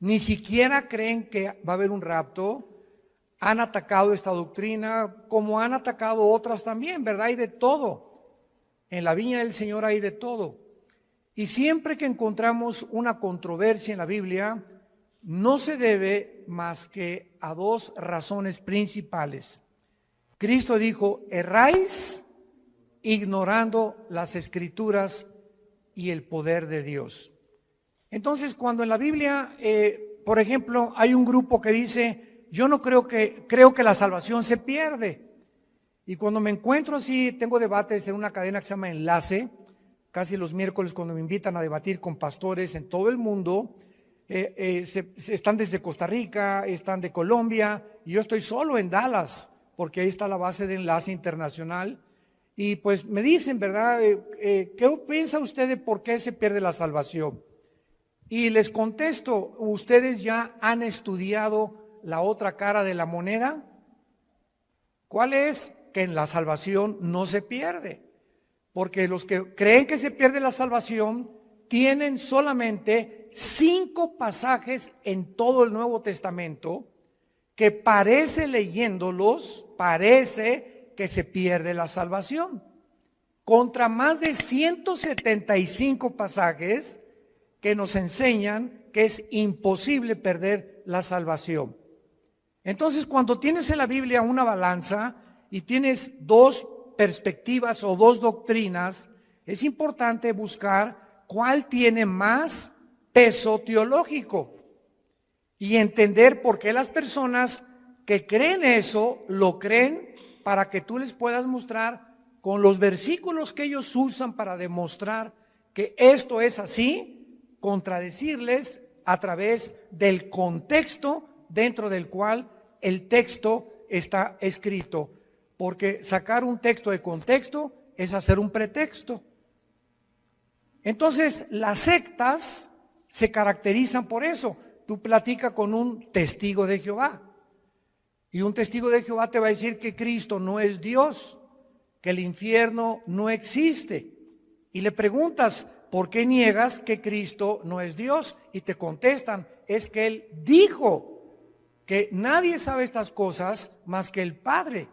ni siquiera creen que va a haber un rapto. Han atacado esta doctrina como han atacado otras también, ¿verdad? Hay de todo. En la viña del Señor hay de todo. Y siempre que encontramos una controversia en la Biblia, no se debe más que a dos razones principales. Cristo dijo: erráis ignorando las Escrituras y el poder de Dios. Entonces, cuando en la Biblia, por ejemplo, hay un grupo que dice: yo no creo que la salvación se pierde. Y cuando me encuentro así, tengo debates en una cadena que se llama Enlace, casi los miércoles cuando me invitan a debatir con pastores en todo el mundo. Están desde Costa Rica, están de Colombia, y yo estoy solo en Dallas, porque ahí está la base de Enlace Internacional. Y pues me dicen, ¿verdad? ¿Qué piensa usted de por qué se pierde la salvación? Y les contesto: ¿ustedes ya han estudiado la otra cara de la moneda? ¿Cuál es? Que en la salvación no se pierde, porque los que creen que se pierde la salvación tienen solamente 5 pasajes en todo el Nuevo Testamento que leyéndolos, parece que se pierde la salvación, contra más de 175 pasajes que nos enseñan que es imposible perder la salvación. Entonces, cuando tienes en la Biblia una balanza y tienes dos perspectivas o dos doctrinas, es importante buscar cuál tiene más peso teológico y entender por qué las personas que creen eso lo creen, para que tú les puedas mostrar con los versículos que ellos usan para demostrar que esto es así, contradecirles a través del contexto dentro del cual el texto está escrito, porque sacar un texto de contexto es hacer un pretexto. Entonces, las sectas se caracterizan por eso. Tú platicas con un testigo de Jehová, y un testigo de Jehová te va a decir que Cristo no es Dios, que el infierno no existe, y le preguntas: ¿por qué niegas que Cristo no es Dios? Y te contestan: es que Él dijo que nadie sabe estas cosas más que el Padre.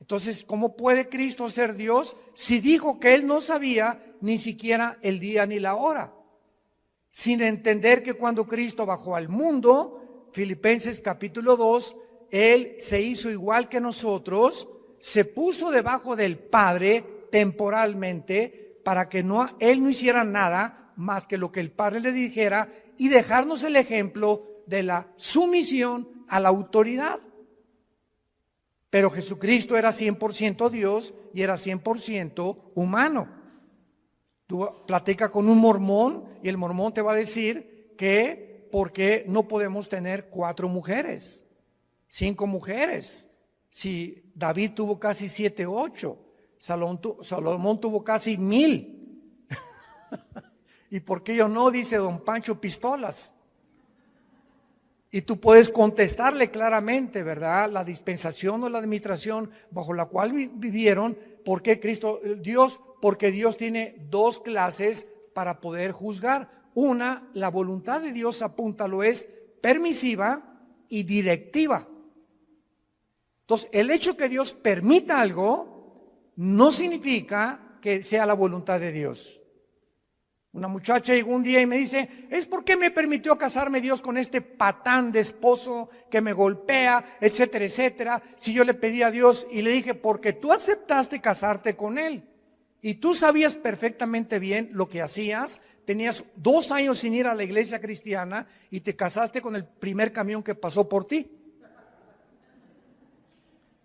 Entonces, ¿cómo puede Cristo ser Dios si dijo que Él no sabía ni siquiera el día ni la hora? Sin entender que cuando Cristo bajó al mundo, Filipenses capítulo 2, Él se hizo igual que nosotros, se puso debajo del Padre temporalmente, para que Él no hiciera nada más que lo que el Padre le dijera, y dejarnos el ejemplo de la sumisión a la autoridad. Pero Jesucristo era 100% Dios y era 100% humano. Tú platicas con un mormón y el mormón te va a decir que ¿por qué no podemos tener 4 mujeres, 5 mujeres? Si David tuvo casi 7, 8, Salomón tuvo casi 1000. ¿Y por qué yo no? Dice don Pancho Pistolas. Y tú puedes contestarle claramente, ¿verdad? La dispensación o la administración bajo la cual vivieron. ¿Por qué Cristo, Dios? Porque Dios tiene 2 clases para poder juzgar. Una, la voluntad de Dios, apúntalo, es permisiva y directiva. Entonces, el hecho que Dios permita algo no significa que sea la voluntad de Dios. Una muchacha llegó un día y me dice: ¿es por qué me permitió casarme Dios con este patán de esposo que me golpea, etcétera, etcétera? Si yo le pedí a Dios, y le dije: porque tú aceptaste casarte con él y tú sabías perfectamente bien lo que hacías. Tenías 2 años sin ir a la iglesia cristiana y te casaste con el primer camión que pasó por ti.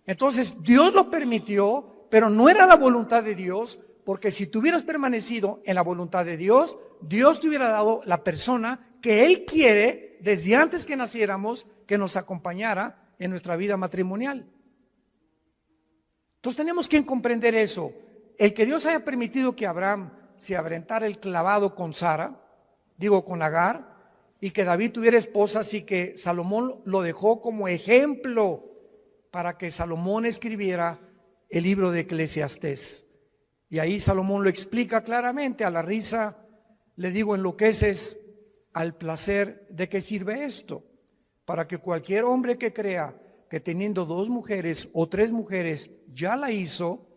Entonces Dios lo permitió, pero no era la voluntad de Dios. Porque si tú hubieras permanecido en la voluntad de Dios, Dios te hubiera dado la persona que Él quiere desde antes que naciéramos, que nos acompañara en nuestra vida matrimonial. Entonces tenemos que comprender eso. El que Dios haya permitido que Abraham se aventara el clavado con Sara, con Agar, y que David tuviera esposas, y que Salomón lo dejó como ejemplo para que Salomón escribiera el libro de Eclesiastés. Y ahí Salomón lo explica claramente. A la risa le digo: enloqueces al placer de qué sirve esto. Para que cualquier hombre que crea que teniendo 2 mujeres o 3 mujeres ya la hizo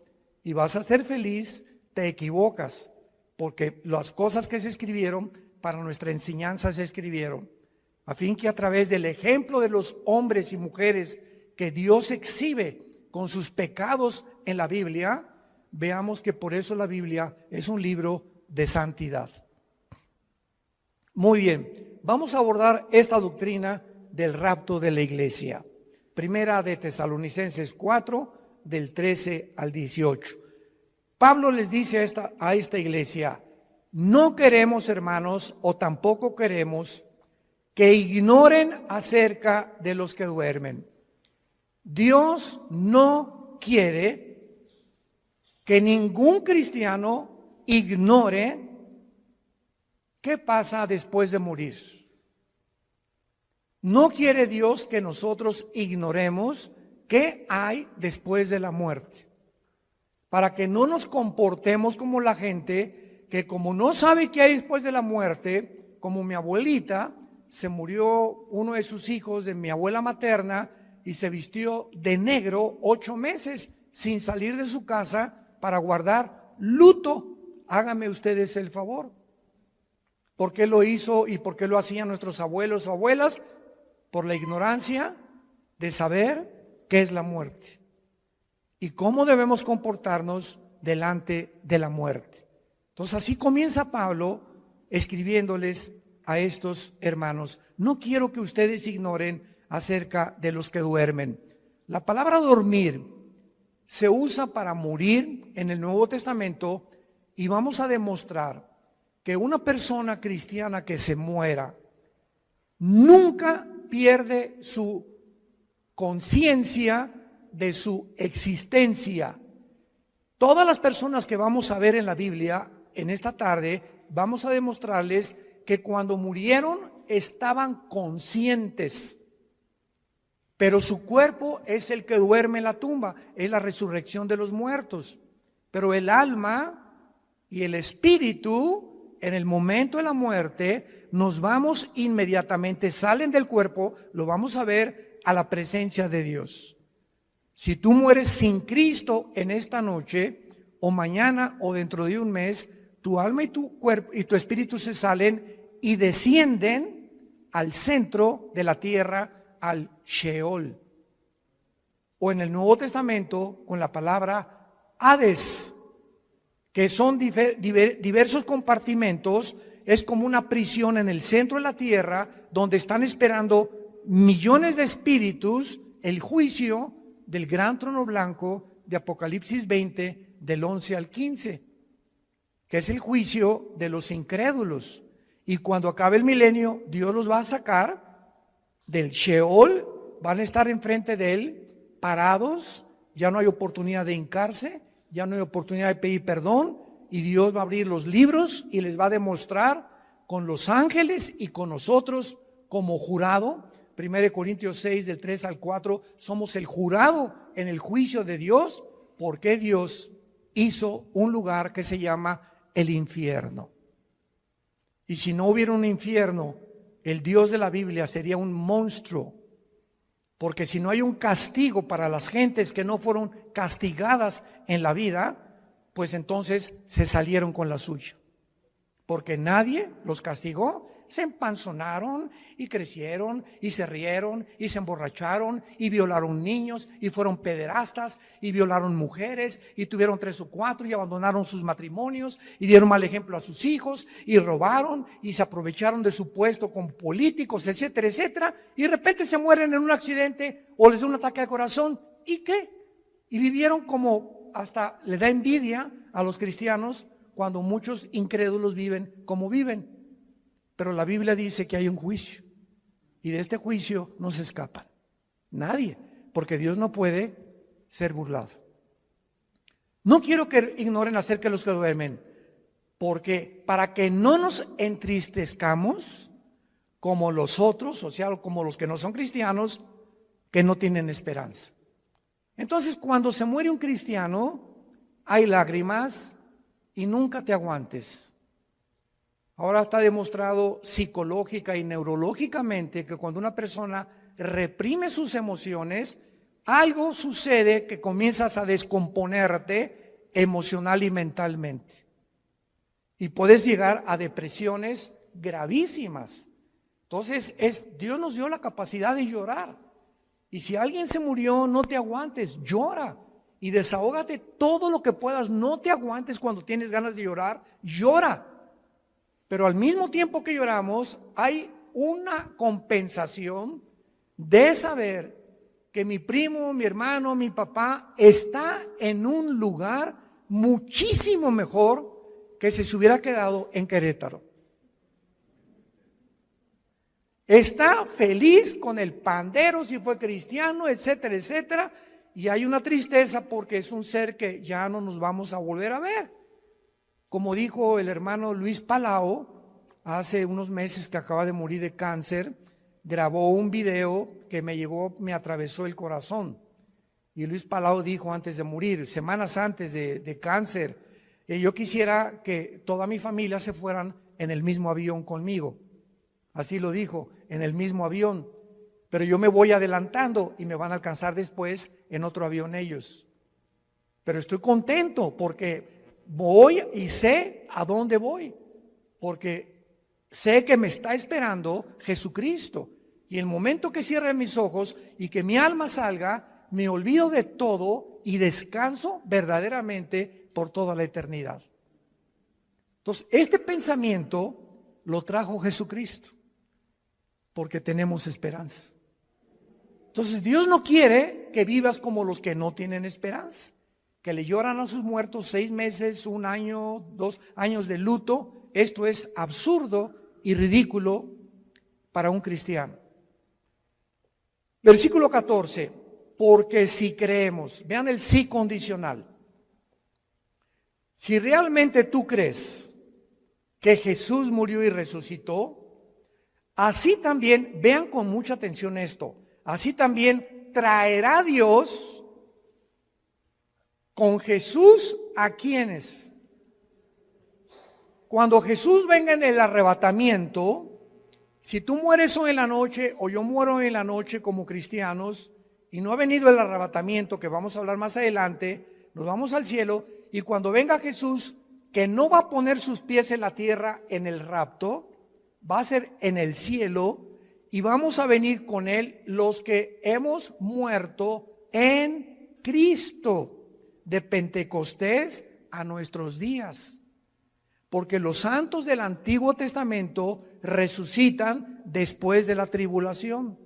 y vas a ser feliz, te equivocas, porque las cosas que se escribieron para nuestra enseñanza se escribieron, a fin que a través del ejemplo de los hombres y mujeres que Dios exhibe con sus pecados en la Biblia, veamos que por eso la Biblia es un libro de santidad. Muy bien, vamos a abordar esta doctrina del rapto de la iglesia. Primera de Tesalonicenses 4, del 13 al 18. Pablo les dice a esta iglesia: no queremos, hermanos, o tampoco queremos que ignoren acerca de los que duermen. Dios no quiere que ningún cristiano ignore qué pasa después de morir. No quiere Dios que nosotros ignoremos qué hay después de la muerte, para que no nos comportemos como la gente que, como no sabe qué hay después de la muerte, como mi abuelita, se murió uno de sus hijos de mi abuela materna y se vistió de negro 8 meses sin salir de su casa para guardar luto. Háganme ustedes el favor. ¿Por qué lo hizo y por qué lo hacían nuestros abuelos o abuelas? Por la ignorancia de saber qué es la muerte y cómo debemos comportarnos delante de la muerte. Entonces así comienza Pablo escribiéndoles a estos hermanos: no quiero que ustedes ignoren acerca de los que duermen. La palabra dormir se usa para morir en el Nuevo Testamento, y vamos a demostrar que una persona cristiana que se muera nunca pierde su conciencia de su existencia. Todas las personas que vamos a ver en la Biblia en esta tarde, vamos a demostrarles que cuando murieron estaban conscientes, pero su cuerpo es el que duerme en la tumba, es la resurrección de los muertos. Pero el alma y el espíritu, en el momento de la muerte, nos vamos inmediatamente, salen del cuerpo, lo vamos a ver, a la presencia de Dios. Si tú mueres sin Cristo en esta noche, o mañana, o dentro de un mes, tu alma y tu cuerpo y tu espíritu se salen y descienden al centro de la tierra, al Sheol. O en el Nuevo Testamento, con la palabra Hades, que son diversos compartimentos. Es como una prisión en el centro de la tierra, donde están esperando millones de espíritus el juicio del gran trono blanco de Apocalipsis 20, del 11 al 15, que es el juicio de los incrédulos. Y cuando acabe el milenio, Dios los va a sacar del Sheol, van a estar enfrente de él, parados, ya no hay oportunidad de hincarse, ya no hay oportunidad de pedir perdón, y Dios va a abrir los libros y les va a demostrar con los ángeles y con nosotros como jurado. 1 Corintios 6, del 3 al 4, somos el jurado en el juicio de Dios, porque Dios hizo un lugar que se llama el infierno. Y si no hubiera un infierno, el Dios de la Biblia sería un monstruo, porque si no hay un castigo para las gentes que no fueron castigadas en la vida, pues entonces se salieron con la suya, porque nadie los castigó. Se empanzonaron y crecieron y se rieron y se emborracharon y violaron niños y fueron pederastas y violaron mujeres y tuvieron 3 o 4 y abandonaron sus matrimonios y dieron mal ejemplo a sus hijos y robaron y se aprovecharon de su puesto con políticos, etcétera, etcétera, y de repente se mueren en un accidente o les da un ataque al corazón. ¿Y qué? Y vivieron como, hasta le da envidia a los cristianos cuando muchos incrédulos viven como viven. Pero la Biblia dice que hay un juicio, y de este juicio no se escapan nadie, porque Dios no puede ser burlado. No quiero que ignoren acerca de los que duermen, porque para que no nos entristezcamos como los otros, o sea, como los que no son cristianos, que no tienen esperanza. Entonces, cuando se muere un cristiano, hay lágrimas y nunca te aguantes. Ahora está demostrado psicológica y neurológicamente que cuando una persona reprime sus emociones, algo sucede que comienzas a descomponerte emocional y mentalmente. Y puedes llegar a depresiones gravísimas. Entonces, Dios nos dio la capacidad de llorar. Y si alguien se murió, no te aguantes, llora. Y desahógate todo lo que puedas. No te aguantes cuando tienes ganas de llorar, llora. Pero al mismo tiempo que lloramos, hay una compensación de saber que mi primo, mi hermano, mi papá está en un lugar muchísimo mejor que si se hubiera quedado en Querétaro. Está feliz con el pandero si fue cristiano, etcétera, etcétera. Y hay una tristeza porque es un ser que ya no nos vamos a volver a ver. Como dijo el hermano Luis Palau, hace unos meses que acaba de morir de cáncer, grabó un video que me atravesó el corazón. Y Luis Palau dijo antes de morir, semanas antes de cáncer, yo quisiera que toda mi familia se fueran en el mismo avión conmigo. Así lo dijo, en el mismo avión. Pero yo me voy adelantando y me van a alcanzar después en otro avión ellos. Pero estoy contento porque voy y sé a dónde voy, porque sé que me está esperando Jesucristo. Y el momento que cierre mis ojos y que mi alma salga, me olvido de todo y descanso verdaderamente por toda la eternidad. Entonces, este pensamiento lo trajo Jesucristo, porque tenemos esperanza. Entonces, Dios no quiere que vivas como los que no tienen esperanza, que le lloran a sus muertos 6 meses, 1 año, 2 años de luto. Esto es absurdo y ridículo para un cristiano. Versículo 14, porque si creemos, vean el sí condicional. Si realmente tú crees que Jesús murió y resucitó, así también, vean con mucha atención esto, así también traerá Dios con Jesús a quienes. Cuando Jesús venga en el arrebatamiento, si tú mueres hoy en la noche o yo muero hoy en la noche como cristianos y no ha venido el arrebatamiento, que vamos a hablar más adelante, nos vamos al cielo y cuando venga Jesús, que no va a poner sus pies en la tierra en el rapto, va a ser en el cielo y vamos a venir con Él los que hemos muerto en Cristo. De Pentecostés a nuestros días, porque los santos del Antiguo Testamento resucitan después de la tribulación.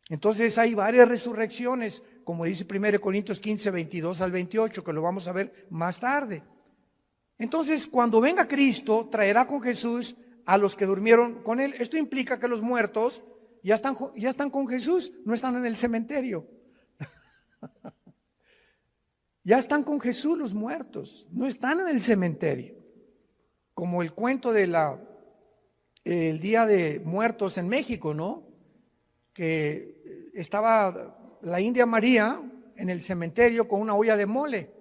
Entonces hay varias resurrecciones, como dice 1 Corintios 15, 22 al 28, que lo vamos a ver más tarde. Entonces, cuando venga Cristo, traerá con Jesús a los que durmieron con Él. Esto implica que los muertos ya están con Jesús, no están en el cementerio. Ya están con Jesús los muertos, no están en el cementerio. Como el cuento de el Día de Muertos en México, ¿no? Que estaba la India María en el cementerio con una olla de mole.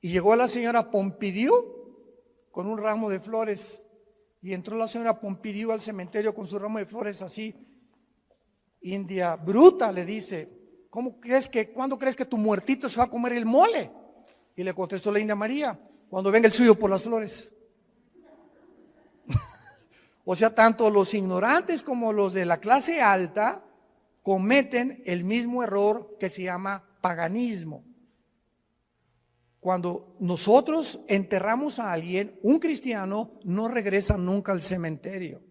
Y llegó la señora Pompidou con un ramo de flores. Y entró la señora Pompidou al cementerio con su ramo de flores así. India bruta, le dice, ¿cuándo crees que tu muertito se va a comer el mole? Y le contestó la India María, cuando venga el suyo por las flores. O sea, tanto los ignorantes como los de la clase alta cometen el mismo error que se llama paganismo. Cuando nosotros enterramos a alguien, un cristiano no regresa nunca al cementerio,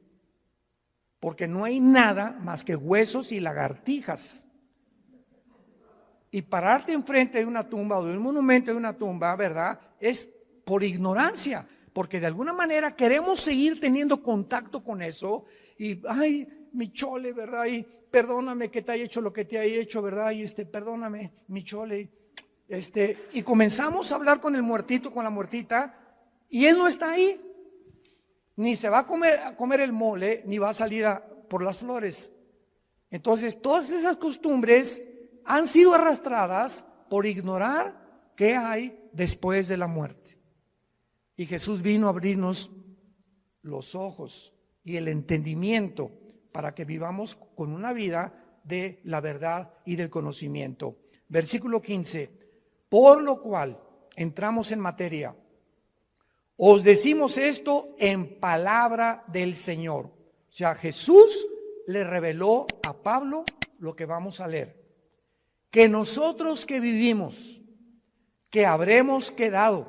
porque no hay nada más que huesos y lagartijas. Y pararte enfrente de una tumba o de un monumento de una tumba, ¿verdad? Es por ignorancia, porque de alguna manera queremos seguir teniendo contacto con eso. Y, ay, mi chole, ¿verdad? Y perdóname que te haya hecho lo que te haya hecho, ¿verdad? Y perdóname, mi chole. Y comenzamos a hablar con el muertito, con la muertita, y él no está ahí. Ni se va a comer el mole, ni va a salir por las flores. Entonces, todas esas costumbres han sido arrastradas por ignorar qué hay después de la muerte. Y Jesús vino a abrirnos los ojos y el entendimiento para que vivamos con una vida de la verdad y del conocimiento. Versículo 15, por lo cual, entramos en materia, os decimos esto en palabra del Señor. O sea, Jesús le reveló a Pablo lo que vamos a leer. Que nosotros que vivimos, que habremos quedado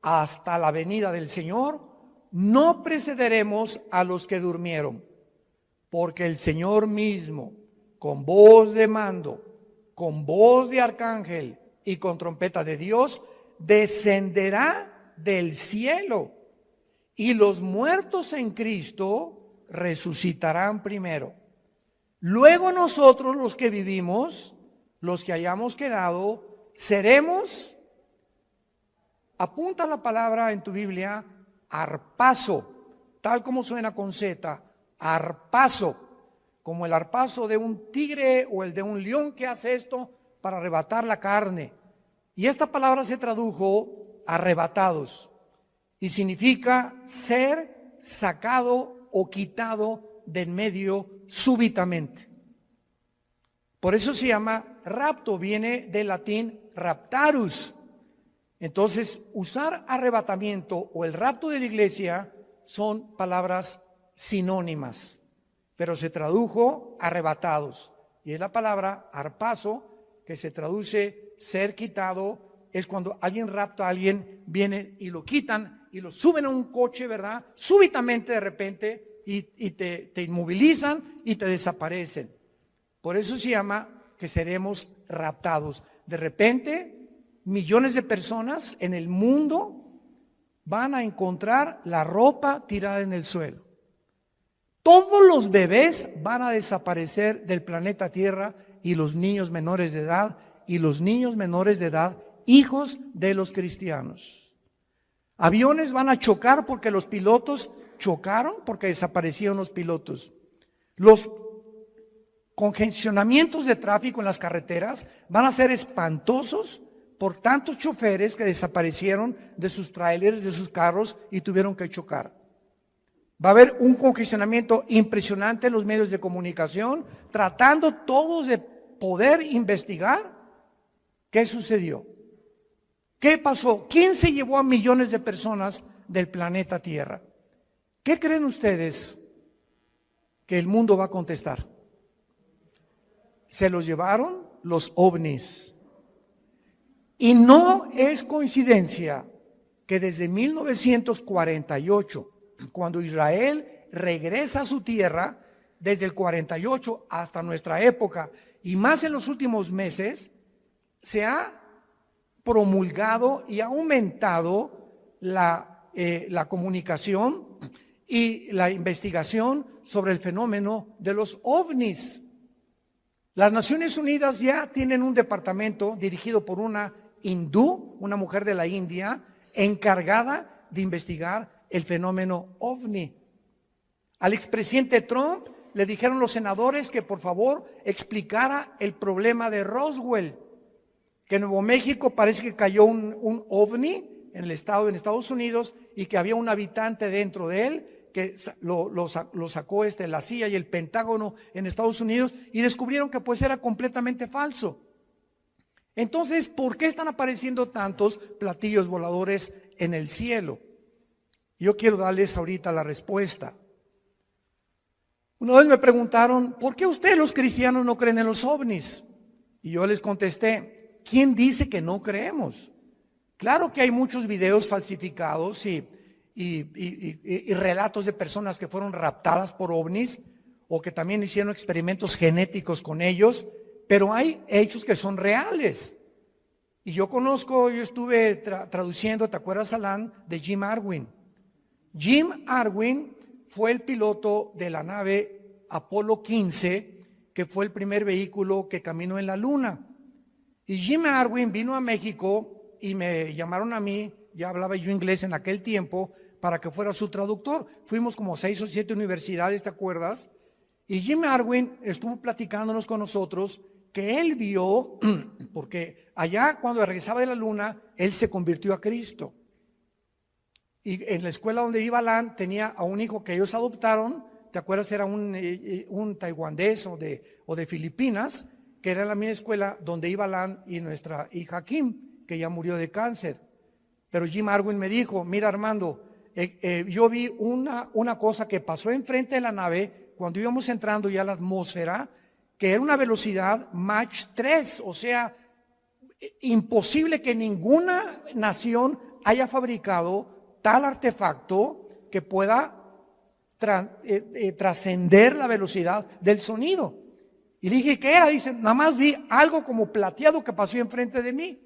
hasta la venida del Señor, no precederemos a los que durmieron, porque el Señor mismo, con voz de mando, con voz de arcángel y con trompeta de Dios, descenderá del cielo, y los muertos en Cristo resucitarán primero. Luego nosotros los que vivimos, los que hayamos quedado, seremos, apunta la palabra en tu Biblia, arpazo, tal como suena con Z, arpazo, como el arpazo de un tigre o el de un león que hace esto para arrebatar la carne. Y esta palabra se tradujo arrebatados y significa ser sacado o quitado de en medio súbitamente. Por eso se llama rapto, viene del latín raptarus. Entonces, usar arrebatamiento o el rapto de la iglesia son palabras sinónimas, pero se tradujo arrebatados. Y es la palabra arpazo, que se traduce ser quitado, es cuando alguien rapta a alguien, viene y lo quitan y lo suben a un coche, ¿verdad? Súbitamente de repente y te inmovilizan y te desaparecen. Por eso se llama que seremos raptados. De repente, millones de personas en el mundo van a encontrar la ropa tirada en el suelo. Todos los bebés van a desaparecer del planeta Tierra y los niños menores de edad hijos de los cristianos. Aviones van a chocar porque los pilotos chocaron, porque desaparecieron los pilotos. Los congestionamientos de tráfico en las carreteras van a ser espantosos por tantos choferes que desaparecieron de sus trailers, de sus carros y tuvieron que chocar. Va a haber un congestionamiento impresionante en los medios de comunicación, tratando todos de poder investigar qué sucedió, qué pasó, quién se llevó a millones de personas del planeta Tierra. ¿Qué creen ustedes que el mundo va a contestar? Se los llevaron los ovnis. Y no es coincidencia que desde 1948, cuando Israel regresa a su tierra, desde el 48 hasta nuestra época, y más en los últimos meses, se ha promulgado y ha aumentado la comunicación y la investigación sobre el fenómeno de los ovnis. Las Naciones Unidas ya tienen un departamento dirigido por una hindú, una mujer de la India, encargada de investigar el fenómeno ovni. Al expresidente Trump le dijeron los senadores que por favor explicara el problema de Roswell, que en Nuevo México parece que cayó un ovni en Estados Unidos y que había un habitante dentro de él que lo sacó la CIA y el Pentágono en Estados Unidos y descubrieron que pues era completamente falso. Entonces, ¿por qué están apareciendo tantos platillos voladores en el cielo? Yo quiero darles ahorita la respuesta. Una vez me preguntaron, ¿por qué ustedes los cristianos no creen en los ovnis? Y yo les contesté, ¿quién dice que no creemos? Claro que hay muchos videos falsificados y relatos de personas que fueron raptadas por ovnis o que también hicieron experimentos genéticos con ellos, pero hay hechos que son reales. Y yo estuve traduciendo, ¿te acuerdas, Alan? De Jim Arwin. Jim Arwin fue el piloto de la nave Apolo 15, que fue el primer vehículo que caminó en la luna. Y Jim Arwin vino a México y me llamaron a mí, ya hablaba yo inglés en aquel tiempo, para que fuera su traductor. Fuimos como 6 o 7 universidades, ¿te acuerdas? Y Jim Arwin estuvo platicándonos con nosotros que él vio, porque allá cuando regresaba de la luna, él se convirtió a Cristo. Y en la escuela donde iba Alan tenía a un hijo que ellos adoptaron. ¿Te acuerdas? Era un taiwanés o de Filipinas, que era la misma escuela donde iba Alan y nuestra hija Kim, que ya murió de cáncer. Pero Jim Arwin me dijo, mira Armando, yo vi una cosa que pasó enfrente de la nave cuando íbamos entrando ya a la atmósfera, que era una velocidad Mach 3, o sea, imposible que ninguna nación haya fabricado tal artefacto que pueda trascender la velocidad del sonido. Y le dije, ¿qué era? Dice, nada más vi algo como plateado que pasó enfrente de mí.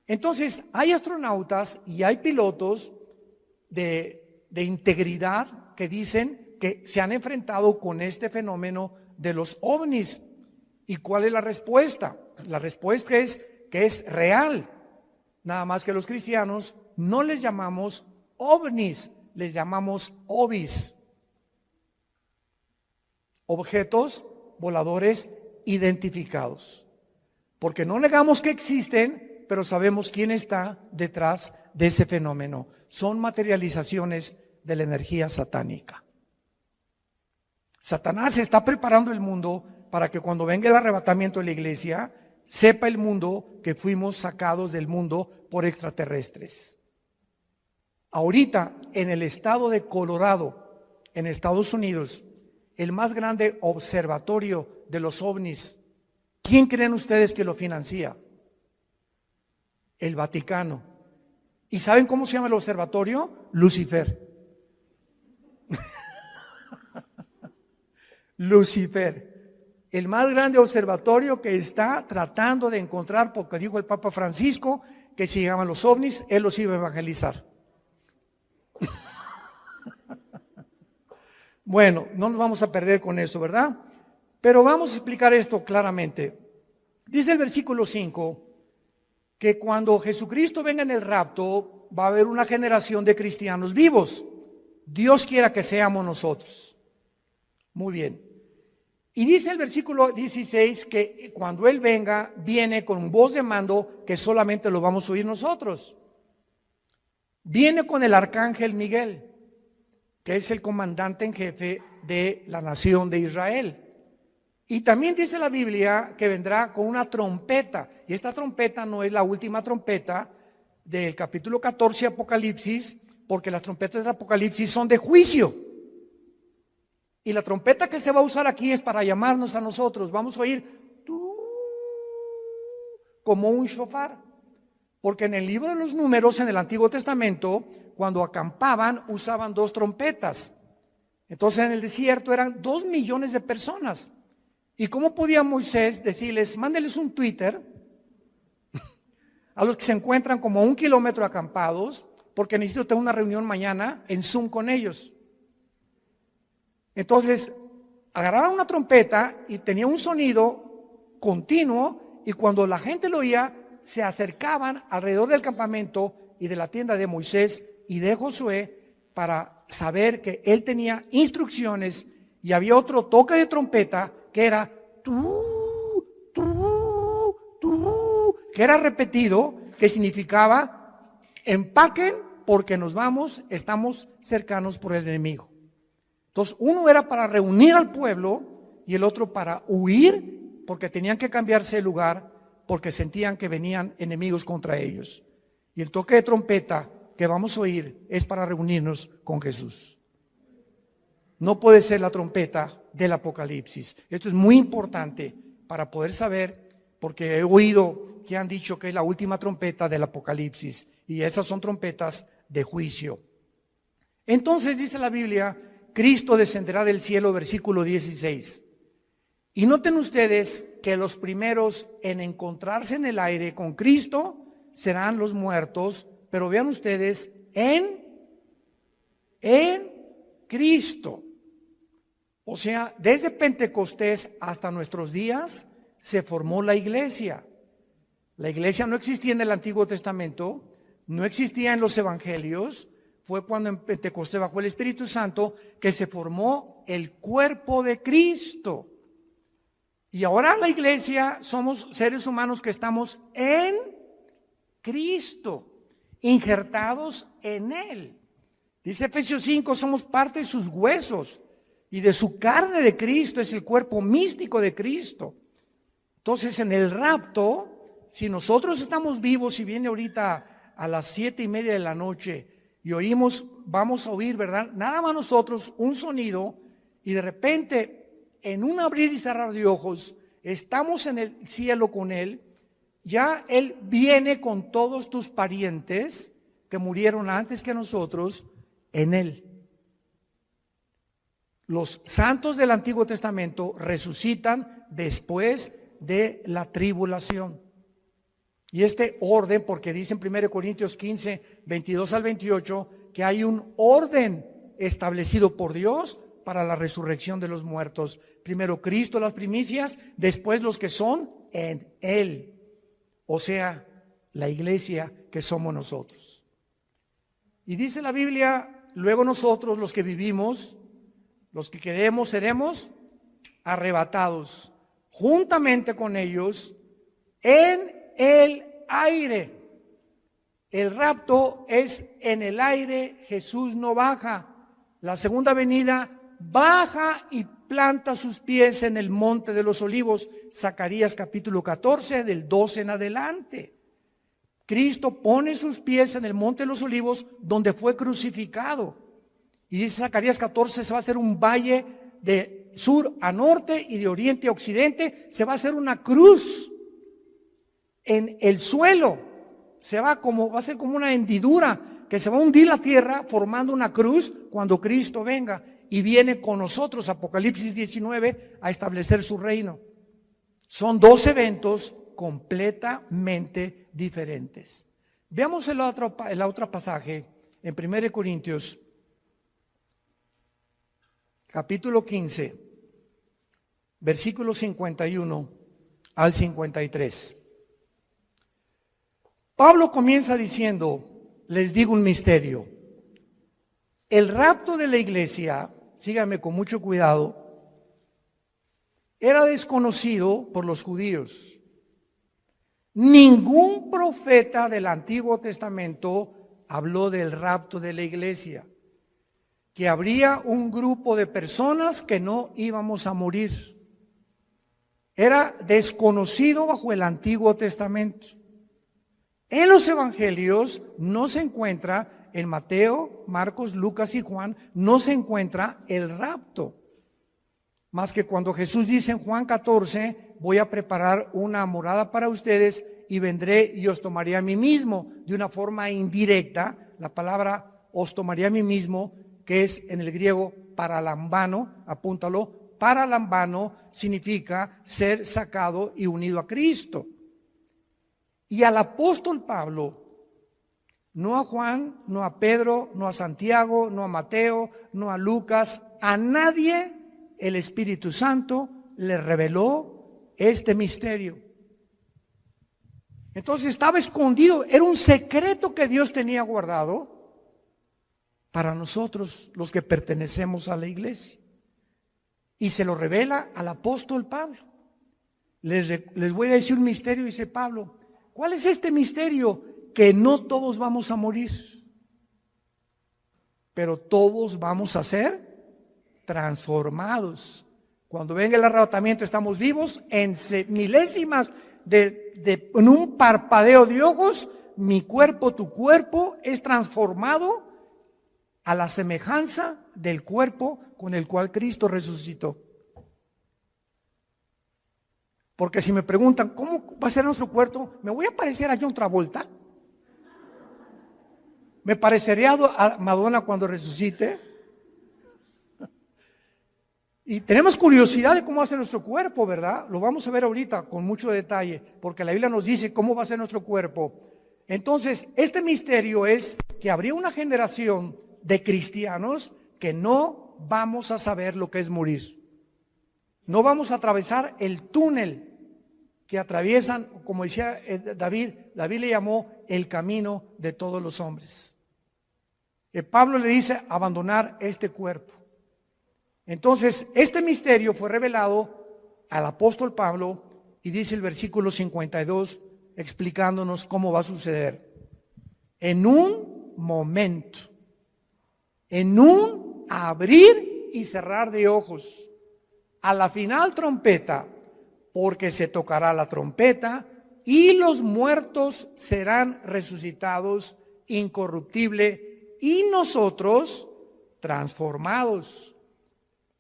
Entonces, hay astronautas y hay pilotos de integridad que dicen que se han enfrentado con este fenómeno de los ovnis. ¿Y cuál es la respuesta? La respuesta es que es real. Nada más que los cristianos no les llamamos ovnis, les llamamos ovis. Objetos voladores identificados. Porque no negamos que existen, pero sabemos quién está detrás de ese fenómeno. Son materializaciones de la energía satánica. Satanás está preparando el mundo para que cuando venga el arrebatamiento de la iglesia, sepa el mundo que fuimos sacados del mundo por extraterrestres. Ahorita, en el estado de Colorado, en Estados Unidos, el más grande observatorio de los ovnis, ¿quién creen ustedes que lo financia? El Vaticano. ¿Y saben cómo se llama el observatorio? Lucifer. Lucifer. El más grande observatorio que está tratando de encontrar, porque dijo el Papa Francisco, que si llegaban los ovnis, él los iba a evangelizar. Bueno, no nos vamos a perder con eso, ¿verdad? Pero vamos a explicar esto claramente. Dice el versículo 5 que cuando Jesucristo venga en el rapto, va a haber una generación de cristianos vivos. Dios quiera que seamos nosotros. Muy bien. Y dice el versículo 16 que cuando Él venga, viene con voz de mando que solamente lo vamos a oír nosotros. Viene con el arcángel Miguel, que es el comandante en jefe de la nación de Israel. Y también dice la Biblia que vendrá con una trompeta. Y esta trompeta no es la última trompeta del capítulo 14 de Apocalipsis, porque las trompetas del Apocalipsis son de juicio. Y la trompeta que se va a usar aquí es para llamarnos a nosotros. Vamos a oír como un shofar. Porque en el libro de los Números, en el Antiguo Testamento, cuando acampaban, usaban 2 trompetas. Entonces en el desierto eran 2 millones de personas. ¿Y cómo podía Moisés decirles, mándeles un Twitter a los que se encuentran como a 1 kilómetro acampados, porque necesito tener una reunión mañana en Zoom con ellos? Entonces, agarraban una trompeta y tenía un sonido continuo, y cuando la gente lo oía, se acercaban alrededor del campamento y de la tienda de Moisés y de Josué para saber que él tenía instrucciones, y había otro toque de trompeta que era que era repetido, que significaba empaquen porque nos vamos, estamos cercanos por el enemigo. Entonces, uno era para reunir al pueblo y el otro para huir, porque tenían que cambiarse de lugar, porque sentían que venían enemigos contra ellos. Y el toque de trompeta que vamos a oír es para reunirnos con Jesús. No puede ser la trompeta del Apocalipsis. Esto es muy importante para poder saber, porque he oído que han dicho que es la última trompeta del Apocalipsis, y esas son trompetas de juicio. Entonces dice la Biblia, Cristo descenderá del cielo, versículo 16. Y noten ustedes que los primeros en encontrarse en el aire con Cristo serán los muertos, pero vean ustedes, en Cristo. O sea, desde Pentecostés hasta nuestros días se formó la iglesia. La iglesia no existía en el Antiguo Testamento, no existía en los evangelios. Fue cuando en Pentecostés bajó el Espíritu Santo que se formó el cuerpo de Cristo. Y ahora la iglesia somos seres humanos que estamos en Cristo, injertados en Él. Dice Efesios 5, somos parte de sus huesos y de su carne de Cristo, es el cuerpo místico de Cristo. Entonces en el rapto, si nosotros estamos vivos y viene ahorita a las 7:30 de la noche y oímos, vamos a oír, ¿verdad? Nada más nosotros un sonido y de repente en un abrir y cerrar de ojos estamos en el cielo con Él, ya Él viene con todos tus parientes que murieron antes que nosotros en Él. Los santos del Antiguo Testamento resucitan después de la tribulación. Y este orden, porque dice en 1 Corintios 15, 22 al 28, que hay un orden establecido por Dios para la resurrección de los muertos. Primero Cristo las primicias, después los que son en Él. O sea, la iglesia que somos nosotros. Y dice la Biblia, luego nosotros los que vivimos, los que quedemos, seremos arrebatados juntamente con ellos en el aire. El rapto es en el aire, Jesús no baja. La segunda venida baja y planta sus pies en el monte de los olivos. Zacarías capítulo 14, del 12 en adelante. Cristo pone sus pies en el monte de los olivos donde fue crucificado. Y dice Zacarías 14, se va a hacer un valle de sur a norte y de oriente a occidente. Se va a hacer una cruz en el suelo. Va a ser como una hendidura que se va a hundir la tierra formando una cruz cuando Cristo venga y viene con nosotros, Apocalipsis 19, a establecer su reino. Son dos eventos completamente diferentes. Veamos el otro pasaje en 1 Corintios capítulo 15, versículos 51 al 53. Pablo comienza diciendo, les digo un misterio. El rapto de la iglesia, síganme con mucho cuidado, era desconocido por los judíos. Ningún profeta del Antiguo Testamento habló del rapto de la iglesia, que habría un grupo de personas que no íbamos a morir. Era desconocido bajo el Antiguo Testamento. En los evangelios no se encuentra, en Mateo, Marcos, Lucas y Juan, no se encuentra el rapto. Más que cuando Jesús dice en Juan 14, voy a preparar una morada para ustedes y vendré y os tomaré a mí mismo. De una forma indirecta, la palabra os tomaré a mí mismo, que es en el griego paralambano, apúntalo, paralambano significa ser sacado y unido a Cristo. Y al apóstol Pablo, no a Juan, no a Pedro, no a Santiago, no a Mateo, no a Lucas, a nadie el Espíritu Santo le reveló este misterio. Entonces estaba escondido, era un secreto que Dios tenía guardado para nosotros los que pertenecemos a la iglesia. Y se lo revela al apóstol Pablo. Les voy a decir un misterio, dice Pablo. ¿Cuál es este misterio? Que no todos vamos a morir, pero todos vamos a ser transformados. Cuando venga el arrebatamiento estamos vivos en milésimas en un parpadeo de ojos. Mi cuerpo, tu cuerpo es transformado a la semejanza del cuerpo con el cual Cristo resucitó. Porque si me preguntan, ¿cómo va a ser nuestro cuerpo? ¿Me voy a parecer a John Travolta? ¿Me parecería a Madonna cuando resucite? Y tenemos curiosidad de cómo va a ser nuestro cuerpo, ¿verdad? Lo vamos a ver ahorita con mucho detalle, porque la Biblia nos dice cómo va a ser nuestro cuerpo. Entonces, este misterio es que habría una generación de cristianos que no vamos a saber lo que es morir. No vamos a atravesar el túnel que atraviesan, como decía David le llamó el camino de todos los hombres. Pablo le dice abandonar este cuerpo. Entonces, este misterio fue revelado al apóstol Pablo y dice el versículo 52 explicándonos cómo va a suceder. En un momento, en un abrir y cerrar de ojos, a la final trompeta, porque se tocará la trompeta y los muertos serán resucitados incorruptible y nosotros transformados,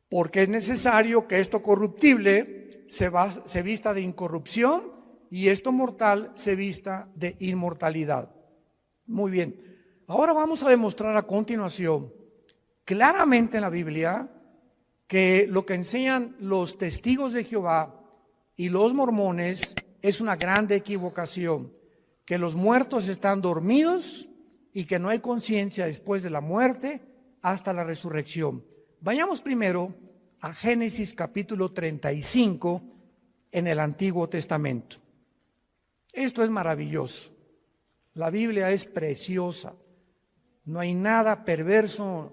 porque es necesario que esto corruptible se vista de incorrupción y esto mortal se vista de inmortalidad. Muy bien, ahora vamos a demostrar a continuación claramente en la Biblia que lo que enseñan los testigos de Jehová y los mormones es una grande equivocación, que los muertos están dormidos y que no hay conciencia después de la muerte hasta la resurrección. Vayamos primero a Génesis capítulo 35 en el Antiguo Testamento. Esto es maravilloso. La Biblia es preciosa. No hay nada perverso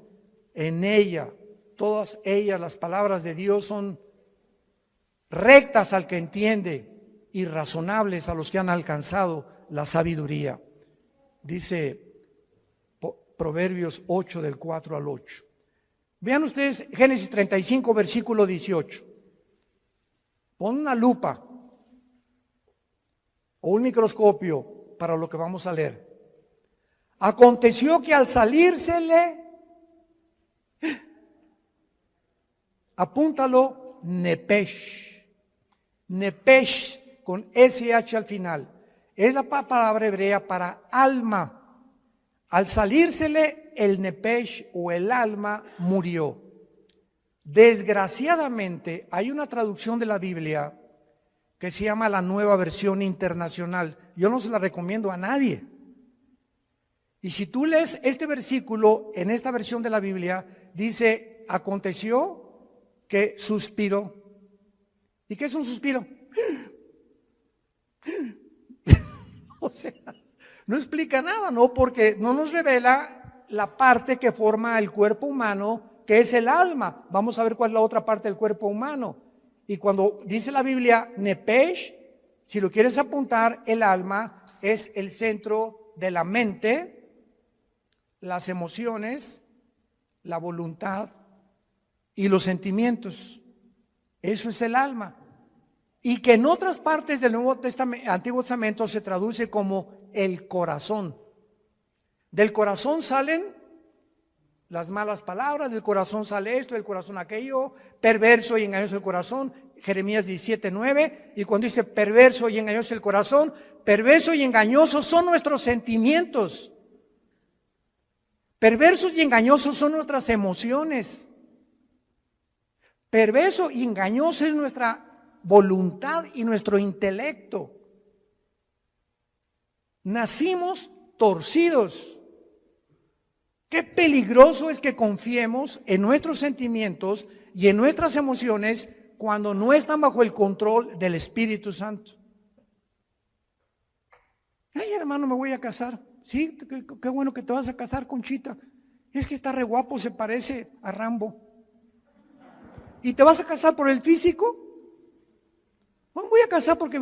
en ella. Todas ellas, las palabras de Dios, son rectas al que entiende y razonables a los que han alcanzado la sabiduría. Dice Proverbios 8 del 4 al 8. Vean ustedes Génesis 35 versículo 18. Pon una lupa o un microscopio para lo que vamos a leer. Aconteció que al salírsele, apúntalo, Nepesh. Nepesh con SH al final. Es la palabra hebrea para alma. Al salírsele el Nepesh o el alma murió. Desgraciadamente hay una traducción de la Biblia que se llama la Nueva Versión Internacional. Yo no se la recomiendo a nadie. Y si tú lees este versículo en esta versión de la Biblia, dice, aconteció que suspiró. ¿Y qué es un suspiro? O sea, no explica nada, ¿no? Porque no nos revela la parte que forma el cuerpo humano, que es el alma. Vamos a ver cuál es la otra parte del cuerpo humano. Y cuando dice la Biblia Nepesh, si lo quieres apuntar, el alma es el centro de la mente, las emociones, la voluntad y los sentimientos. Eso es el alma. Y que en otras partes del Antiguo Testamento se traduce como el corazón. Del corazón salen las malas palabras, del corazón sale esto, del corazón aquello, perverso y engañoso el corazón, Jeremías 17:9, y cuando dice perverso y engañoso el corazón, perverso y engañosos son nuestros sentimientos. Perversos y engañosos son nuestras emociones. Perverso y engañoso es nuestra voluntad y nuestro intelecto. Nacimos torcidos. Qué peligroso es que confiemos en nuestros sentimientos y en nuestras emociones cuando no están bajo el control del Espíritu Santo. Ay, hermano, me voy a casar. Sí, qué bueno que te vas a casar, Conchita. Es que está re guapo, se parece a Rambo. ¿Y te vas a casar por el físico? No, voy a casar porque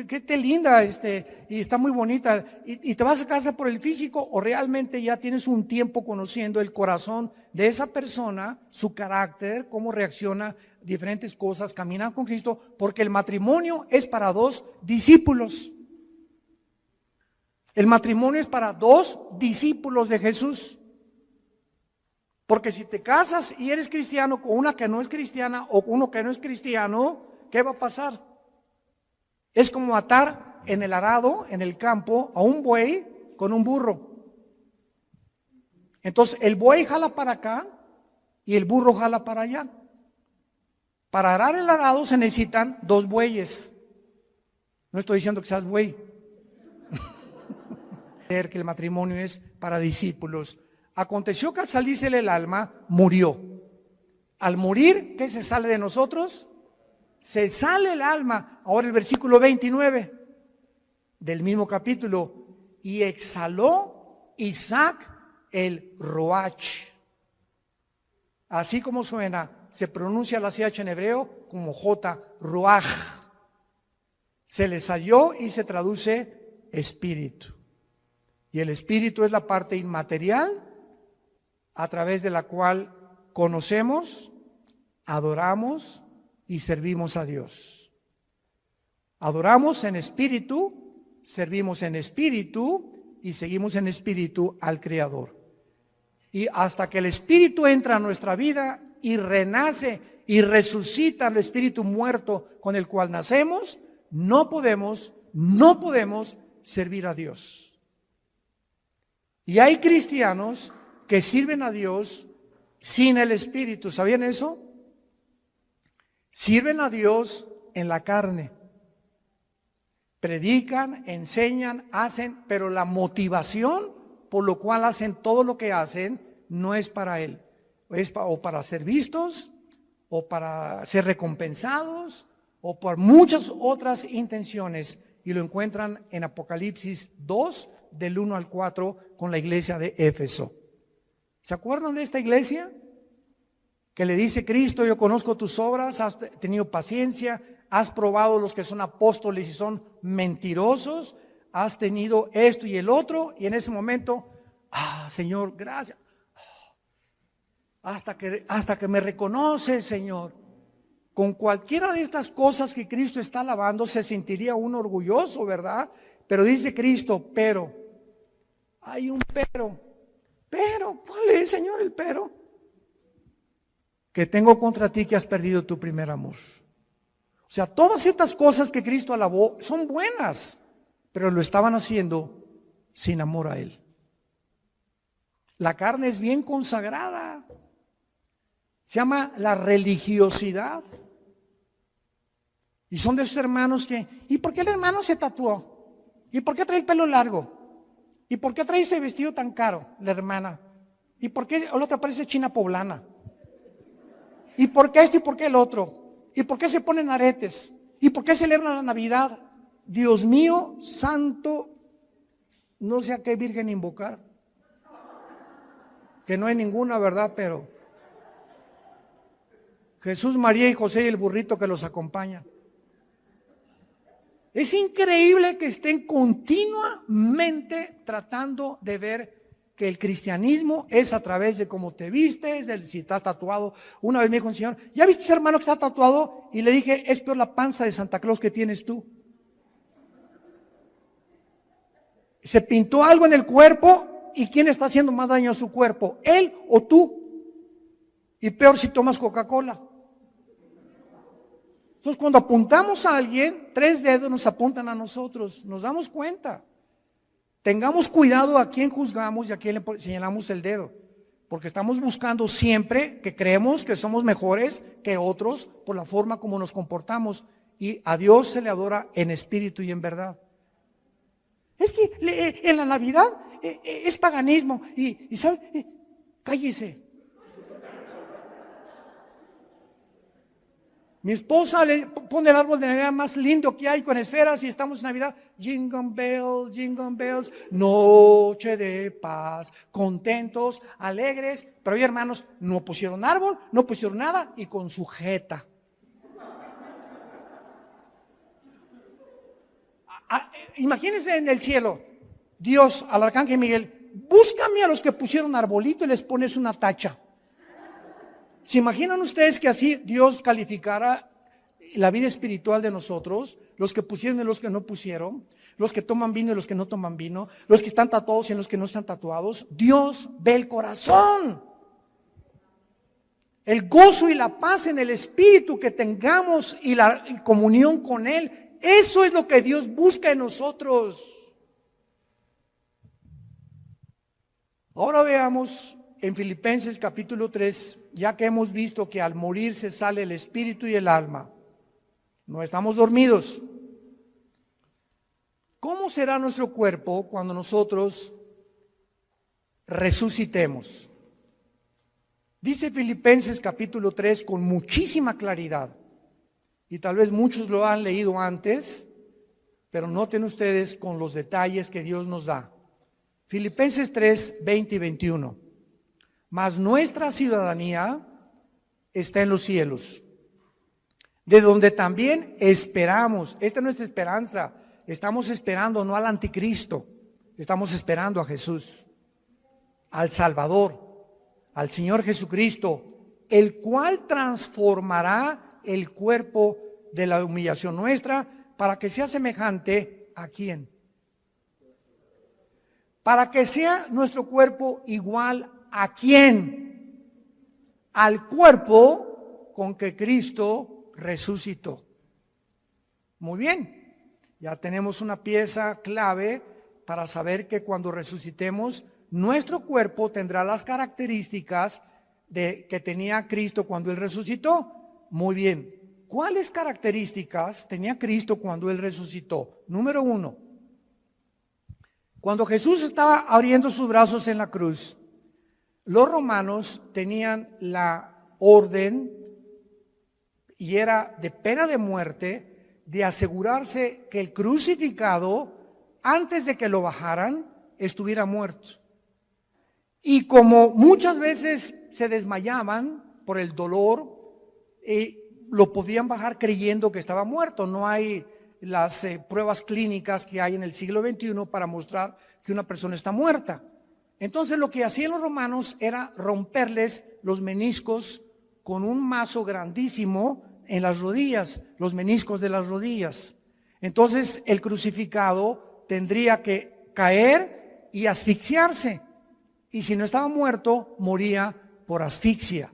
que te linda y está muy bonita. ¿Y te vas a casar por el físico o realmente ya tienes un tiempo conociendo el corazón de esa persona, su carácter, cómo reacciona a diferentes cosas, caminar con Cristo? Porque el matrimonio es para dos discípulos. El matrimonio es para dos discípulos de Jesús. Porque si te casas y eres cristiano con una que no es cristiana o con uno que no es cristiano, ¿qué va a pasar? Es como atar en el arado, en el campo, a un buey con un burro. Entonces el buey jala para acá y el burro jala para allá. Para arar el arado se necesitan dos bueyes. No estoy diciendo que seas buey. Que el matrimonio es para discípulos. Aconteció que al salírsele el alma, murió. Al morir, ¿qué se sale de nosotros? Se sale el alma. Ahora el versículo 29 del mismo capítulo. Y exhaló Isaac el Roach. Así como suena, se pronuncia la CH en hebreo como J, Roach. Se le salió y se traduce espíritu. Y el espíritu es la parte inmaterial a través de la cual conocemos, adoramos y servimos a Dios. Adoramos en espíritu, servimos en espíritu y seguimos en espíritu al Creador. Y hasta que el espíritu entra a nuestra vida y renace y resucita el espíritu muerto con el cual nacemos, no podemos servir a Dios. Y hay cristianos que sirven a Dios sin el espíritu. ¿Sabían eso? Sirven a Dios en la carne. Predican, enseñan, hacen, pero la motivación por lo cual hacen todo lo que hacen no es para Él. Es o para ser vistos, o para ser recompensados, o por muchas otras intenciones. Y lo encuentran en Apocalipsis 2, del 1 al 4, con la iglesia de Éfeso. ¿Se acuerdan de esta iglesia? Que le dice Cristo: yo conozco tus obras, has tenido paciencia, has probado los que son apóstoles y son mentirosos, has tenido esto y el otro, y en ese momento, Señor, gracias. Hasta que me reconoces, Señor. Con cualquiera de estas cosas que Cristo está alabando, se sentiría uno orgulloso, ¿verdad? Pero dice Cristo, pero, hay un pero, ¿cuál es, Señor, el pero? Que tengo contra ti que has perdido tu primer amor. O sea, todas estas cosas que Cristo alabó son buenas, pero lo estaban haciendo sin amor a Él. La carne es bien consagrada. Se llama la religiosidad. Y son de esos hermanos que, ¿y por qué el hermano se tatuó? ¿Y por qué trae el pelo largo? ¿Y por qué trae ese vestido tan caro, la hermana? ¿Y por qué el otro parece china poblana? ¿Y por qué esto y por qué el otro? ¿Y por qué se ponen aretes? ¿Y por qué celebran la Navidad? Dios mío, santo, no sé a qué virgen invocar. Que no hay ninguna, ¿verdad? Pero Jesús, María y José y el burrito que los acompaña. Es increíble que estén continuamente tratando de ver que el cristianismo es a través de cómo te vistes, de si estás tatuado. Una vez me dijo un señor: ¿ya viste ese hermano que está tatuado? Y le dije: es peor la panza de Santa Claus que tienes tú. Se pintó algo en el cuerpo, ¿y quién está haciendo más daño a su cuerpo? ¿Él o tú? Y peor si tomas Coca-Cola. Entonces, cuando apuntamos a alguien, 3 dedos nos apuntan a nosotros. Nos damos cuenta. Tengamos cuidado a quién juzgamos y a quién le señalamos el dedo, porque estamos buscando siempre que creemos que somos mejores que otros por la forma como nos comportamos, y a Dios se le adora en espíritu y en verdad. Es que en la Navidad es paganismo y ¿sabe? Cállese. Mi esposa le pone el árbol de Navidad más lindo que hay con esferas y estamos en Navidad. Jingle bells, noche de paz, contentos, alegres. Pero hoy, hermanos, no pusieron árbol, no pusieron nada y con su jeta. Imagínense en el cielo, Dios al arcángel Miguel: búscame a los que pusieron arbolito y les pones una tacha. ¿Se imaginan ustedes que así Dios calificara la vida espiritual de nosotros? Los que pusieron y los que no pusieron, los que toman vino y los que no toman vino, los que están tatuados y los que no están tatuados. Dios ve el corazón. El gozo y la paz en el espíritu que tengamos y la comunión con Él, eso es lo que Dios busca en nosotros. Ahora veamos en Filipenses capítulo 3, ya que hemos visto que al morir se sale el espíritu y el alma, no estamos dormidos. ¿Cómo será nuestro cuerpo cuando nosotros resucitemos? Dice Filipenses capítulo 3 con muchísima claridad, y tal vez muchos lo han leído antes, pero noten ustedes con los detalles que Dios nos da. Filipenses 3, 20 y 21. Mas nuestra ciudadanía está en los cielos, de donde también esperamos. Esta es nuestra esperanza. Estamos esperando no al anticristo, estamos esperando a Jesús, al Salvador, al Señor Jesucristo, el cual transformará el cuerpo de la humillación nuestra para que sea semejante ¿a quién? Para que sea nuestro cuerpo igual ¿a quién? Al cuerpo con que Cristo resucitó. Muy bien, ya tenemos una pieza clave para saber que cuando resucitemos, nuestro cuerpo tendrá las características que tenía Cristo cuando Él resucitó. Muy bien, ¿cuáles características tenía Cristo cuando Él resucitó? Número 1, cuando Jesús estaba abriendo sus brazos en la cruz, los romanos tenían la orden, y era de pena de muerte, de asegurarse que el crucificado, antes de que lo bajaran, estuviera muerto. Y como muchas veces se desmayaban por el dolor, lo podían bajar creyendo que estaba muerto. No hay las pruebas clínicas que hay en el siglo XXI para mostrar que una persona está muerta. Entonces lo que hacían los romanos era romperles los meniscos con un mazo grandísimo en las rodillas, los meniscos de las rodillas. Entonces el crucificado tendría que caer y asfixiarse, y si no estaba muerto, moría por asfixia.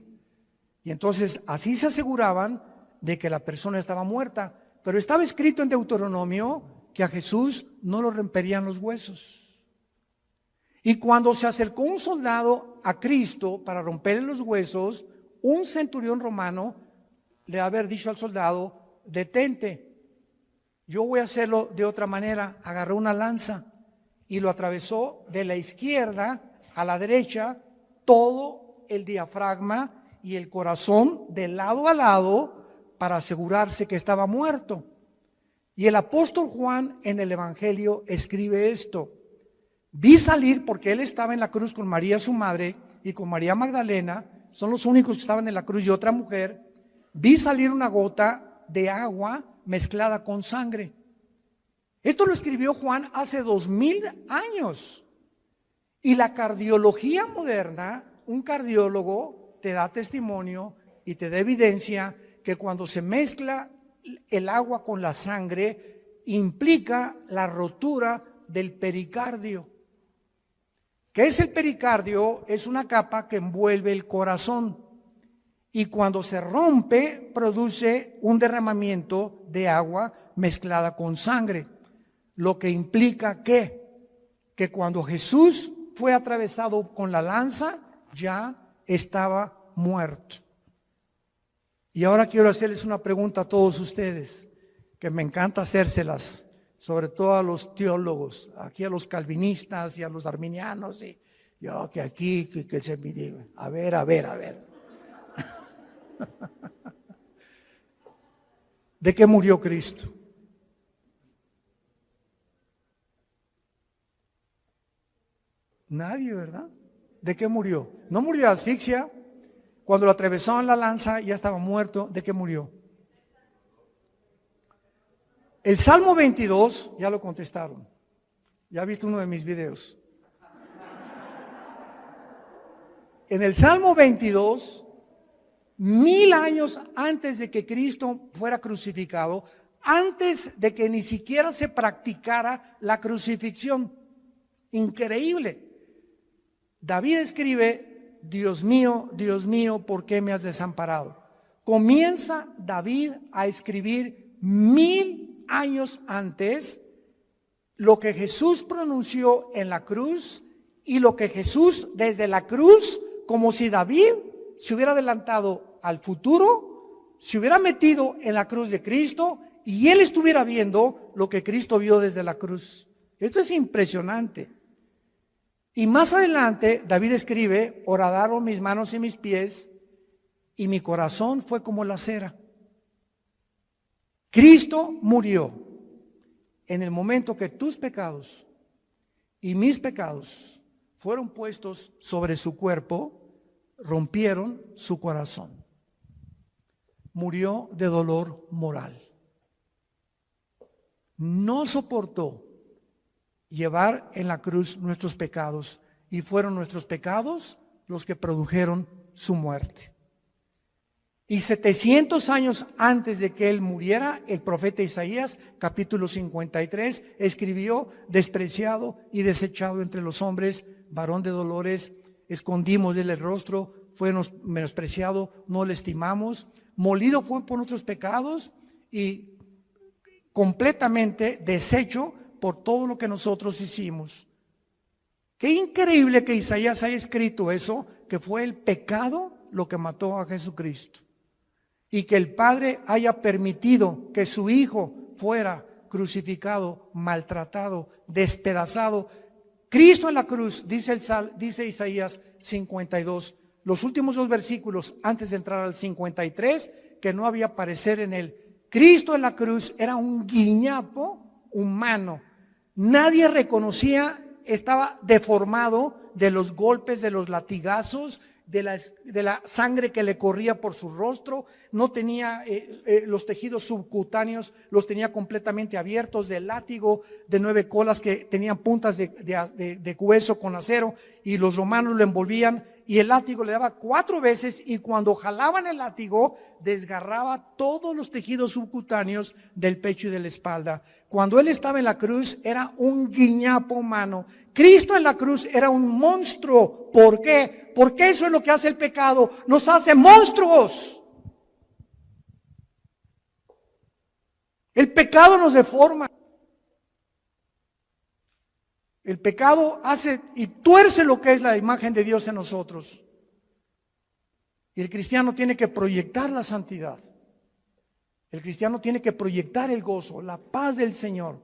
Y entonces así se aseguraban de que la persona estaba muerta. Pero estaba escrito en Deuteronomio que a Jesús no lo romperían los huesos. Y cuando se acercó un soldado a Cristo para romperle los huesos, un centurión romano le haber dicho al soldado: detente, yo voy a hacerlo de otra manera. Agarró una lanza y lo atravesó de la izquierda a la derecha, todo el diafragma y el corazón de lado a lado, para asegurarse que estaba muerto. Y el apóstol Juan en el Evangelio escribe esto: vi salir, porque él estaba en la cruz con María su madre y con María Magdalena, son los únicos que estaban en la cruz, y otra mujer, vi salir una gota de agua mezclada con sangre. Esto lo escribió Juan hace 2000 años. Y la cardiología moderna, un cardiólogo te da testimonio y te da evidencia que cuando se mezcla el agua con la sangre, implica la rotura del pericardio. ¿Qué es el pericardio? Es una capa que envuelve el corazón, y cuando se rompe produce un derramamiento de agua mezclada con sangre, lo que implica que cuando Jesús fue atravesado con la lanza, ya estaba muerto. Y ahora quiero hacerles una pregunta a todos ustedes, que me encanta hacérselas, sobre todo a los teólogos, aquí a los calvinistas y a los arminianos, y yo que aquí, que se me diga, a ver. ¿De qué murió Cristo? Nadie, ¿verdad? ¿De qué murió? No murió de asfixia. Cuando lo atravesó en la lanza ya estaba muerto. ¿De qué murió? El Salmo 22, ya lo contestaron. Ya ha visto uno de mis videos. En el Salmo 22, 1000 años antes de que Cristo fuera crucificado, antes de que ni siquiera se practicara la crucifixión. Increíble. David escribe: Dios mío, ¿por qué me has desamparado? Comienza David a escribir 1000 años antes lo que Jesús pronunció en la cruz, y lo que Jesús desde la cruz, como si David se hubiera adelantado al futuro, se hubiera metido en la cruz de Cristo y él estuviera viendo lo que Cristo vio desde la cruz. Esto es impresionante. Y más adelante David escribe: horadaron mis manos y mis pies, y mi corazón fue como la cera. Cristo murió en el momento que tus pecados y mis pecados fueron puestos sobre su cuerpo, rompieron su corazón. Murió de dolor moral. No soportó llevar en la cruz nuestros pecados, y fueron nuestros pecados los que produjeron su muerte. Y 700 años antes de que él muriera, el profeta Isaías, capítulo 53, escribió: despreciado y desechado entre los hombres, varón de dolores, escondimos del rostro, fue menospreciado, no le estimamos, molido fue por nuestros pecados y completamente deshecho por todo lo que nosotros hicimos. Qué increíble que Isaías haya escrito eso, que fue el pecado lo que mató a Jesucristo. Y que el Padre haya permitido que su Hijo fuera crucificado, maltratado, despedazado. Cristo en la cruz, dice Isaías 52, los últimos dos versículos antes de entrar al 53, que no había parecer en él. Cristo en la cruz era un guiñapo humano. Nadie reconocía, estaba deformado de los golpes, de los latigazos, de la sangre que le corría por su rostro. No tenía los tejidos subcutáneos, los tenía completamente abiertos, del látigo de 9 colas que tenían puntas de hueso con acero, y los romanos lo envolvían y el látigo le daba 4 veces, y cuando jalaban el látigo desgarraba todos los tejidos subcutáneos del pecho y de la espalda. Cuando él estaba en la cruz era un guiñapo humano. Cristo en la cruz era un monstruo. ¿Por qué? Porque eso es lo que hace el pecado, nos hace monstruos. El pecado nos deforma. El pecado hace y tuerce lo que es la imagen de Dios en nosotros. Y el cristiano tiene que proyectar la santidad. El cristiano tiene que proyectar el gozo, la paz del Señor.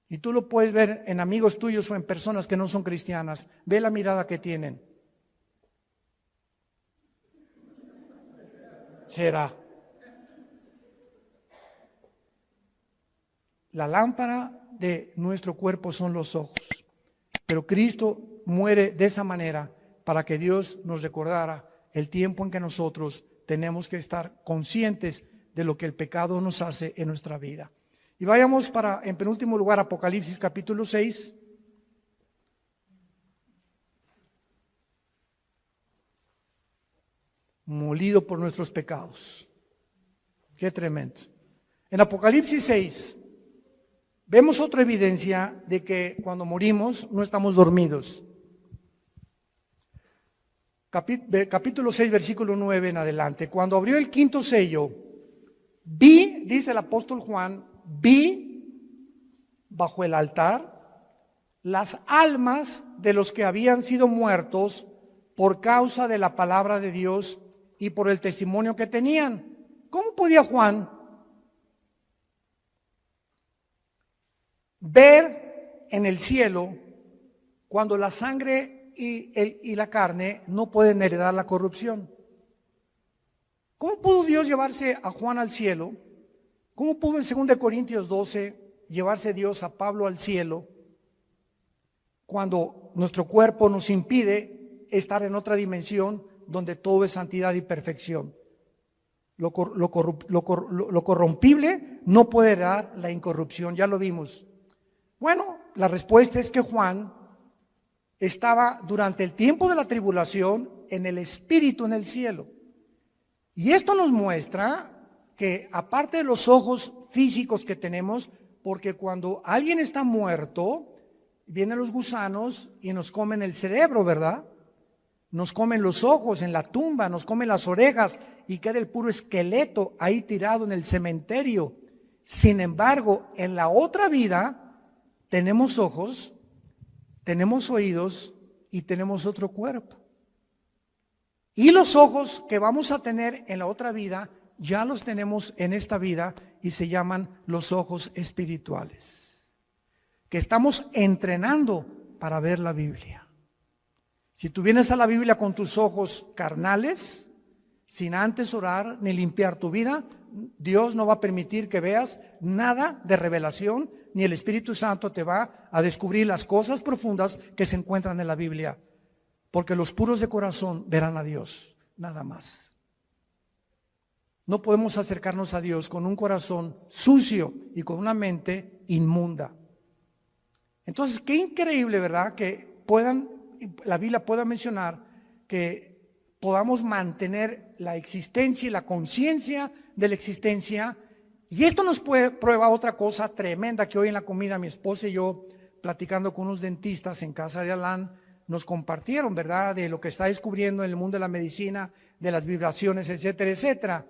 Y tú lo puedes ver en amigos tuyos o en personas que no son cristianas. Ve la mirada que tienen. Será. La lámpara de nuestro cuerpo son los ojos. Pero Cristo muere de esa manera para que Dios nos recordara el tiempo en que nosotros tenemos que estar conscientes de lo que el pecado nos hace en nuestra vida. Y vayamos en penúltimo lugar, Apocalipsis capítulo 6. Molido por nuestros pecados. Qué tremendo. En Apocalipsis 6 vemos otra evidencia de que cuando morimos no estamos dormidos. Capítulo 6, versículo 9 en adelante. Cuando abrió el quinto sello, vi, dice el apóstol Juan, vi bajo el altar las almas de los que habían sido muertos por causa de la palabra de Dios y por el testimonio que tenían. ¿Cómo podía Juan ver en el cielo cuando la sangre y la carne no pueden heredar la corrupción? ¿Cómo pudo Dios llevarse a Juan al cielo? ¿Cómo pudo en 2 Corintios 12 llevarse Dios a Pablo al cielo cuando nuestro cuerpo nos impide estar en otra dimensión donde todo es santidad y perfección? Lo corrompible no puede heredar la incorrupción, ya lo vimos. Bueno, la respuesta es que Juan estaba durante el tiempo de la tribulación en el Espíritu en el cielo. Y esto nos muestra que aparte de los ojos físicos que tenemos, porque cuando alguien está muerto, vienen los gusanos y nos comen el cerebro, ¿verdad? Nos comen los ojos en la tumba, nos comen las orejas y queda el puro esqueleto ahí tirado en el cementerio. Sin embargo, en la otra vida tenemos ojos, tenemos oídos y tenemos otro cuerpo. Y los ojos que vamos a tener en la otra vida, ya los tenemos en esta vida y se llaman los ojos espirituales, que estamos entrenando para ver la Biblia. Si tú vienes a la Biblia con tus ojos carnales, sin antes orar ni limpiar tu vida, Dios no va a permitir que veas nada de revelación, ni el Espíritu Santo te va a descubrir las cosas profundas que se encuentran en la Biblia, porque los puros de corazón verán a Dios, nada más. No podemos acercarnos a Dios con un corazón sucio y con una mente inmunda. Entonces, qué increíble, ¿verdad? Que la Biblia pueda mencionar que podamos mantener la existencia y la conciencia de la existencia. Y esto nos prueba otra cosa tremenda que hoy en la comida mi esposa y yo, platicando con unos dentistas en casa de Alán, nos compartieron, ¿verdad?, de lo que está descubriendo en el mundo de la medicina, de las vibraciones, etcétera, etcétera.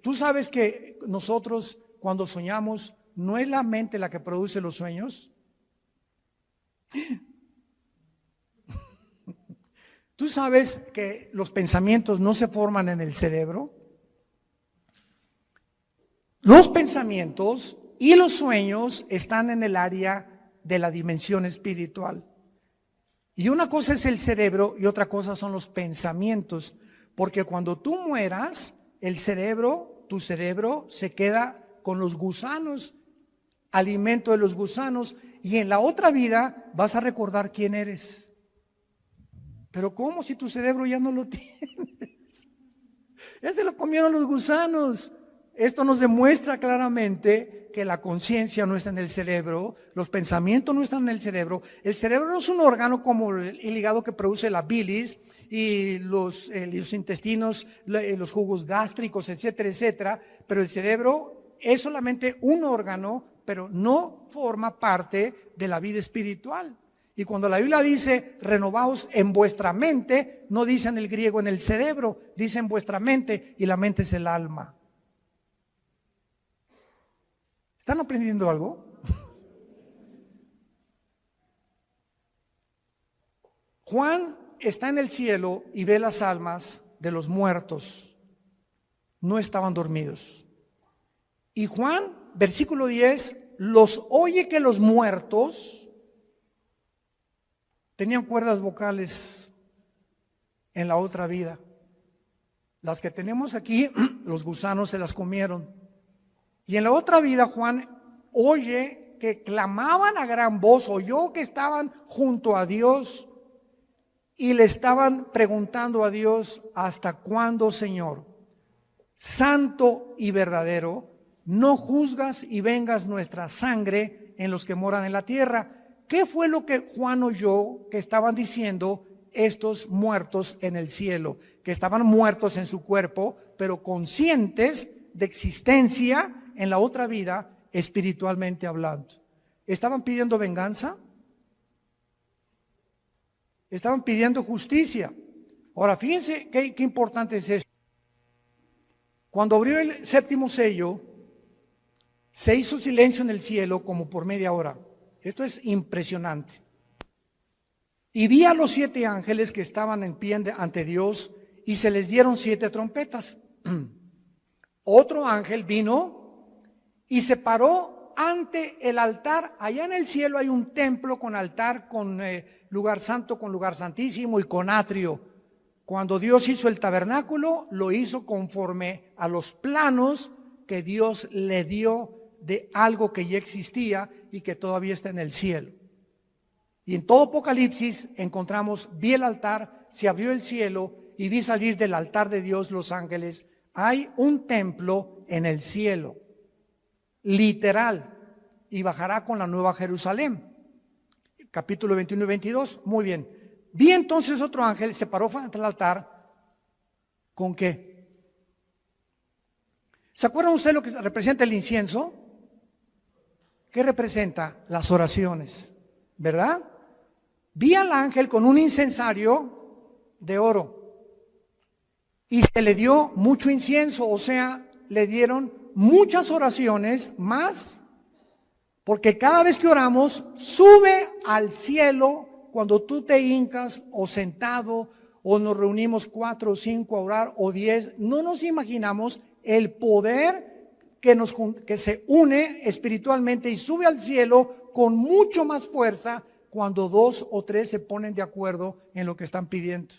Tú sabes que nosotros cuando soñamos, ¿no es la mente la que produce los sueños? ¿Tú sabes que los pensamientos no se forman en el cerebro? Los pensamientos y los sueños están en el área de la dimensión espiritual. Y una cosa es el cerebro y otra cosa son los pensamientos. Porque cuando tú mueras, tu cerebro se queda con los gusanos, alimento de los gusanos, y en la otra vida vas a recordar quién eres. Pero ¿cómo si tu cerebro ya no lo tienes? Ya se lo comieron los gusanos. Esto nos demuestra claramente que la conciencia no está en el cerebro, los pensamientos no están en el cerebro. El cerebro no es un órgano como el hígado que produce la bilis y los intestinos, los jugos gástricos, etcétera, etcétera. Pero el cerebro es solamente un órgano, pero no forma parte de la vida espiritual. Y cuando la Biblia dice renovaos en vuestra mente, no dice en el griego en el cerebro, dice en vuestra mente, y la mente es el alma. ¿Están aprendiendo algo? Juan está en el cielo y ve las almas de los muertos. No estaban dormidos. Y Juan, versículo 10, los oye que los muertos tenían cuerdas vocales en la otra vida. Las que tenemos aquí, los gusanos se las comieron. Y en la otra vida Juan oye que clamaban a gran voz, oyó que estaban junto a Dios y le estaban preguntando a Dios: ¿hasta cuándo, Señor, santo y verdadero, no juzgas y vengas nuestra sangre en los que moran en la tierra? ¿Qué fue lo que Juan oyó que estaban diciendo estos muertos en el cielo? Que estaban muertos en su cuerpo, pero conscientes de existencia en la otra vida, espiritualmente hablando. ¿Estaban pidiendo venganza? Estaban pidiendo justicia. Ahora, fíjense qué importante es esto. Cuando abrió el séptimo sello, se hizo silencio en el cielo como por media hora. Esto es impresionante. Y vi a los 7 ángeles que estaban en pie ante Dios y se les dieron 7 trompetas. Otro ángel vino y se paró ante el altar. Allá en el cielo hay un templo con altar, con lugar santo, con lugar santísimo y con atrio. Cuando Dios hizo el tabernáculo, lo hizo conforme a los planos que Dios le dio de algo que ya existía y que todavía está en el cielo. Y en todo Apocalipsis encontramos, vi el altar, se abrió el cielo y vi salir del altar de Dios los ángeles. Hay un templo en el cielo, literal, y bajará con la nueva Jerusalén. Capítulo 21 y 22, muy bien. Vi entonces otro ángel, se paró frente al altar. ¿Con qué? ¿Se acuerdan ustedes lo que representa el incienso? ¿Qué representa? Las oraciones, ¿verdad? Vi al ángel con un incensario de oro y se le dio mucho incienso, o sea, le dieron muchas oraciones más, porque cada vez que oramos sube al cielo. Cuando tú te hincas o sentado o nos reunimos 4 o 5 a orar o 10, no nos imaginamos el poder que se une espiritualmente y sube al cielo con mucho más fuerza cuando 2 o 3 se ponen de acuerdo en lo que están pidiendo.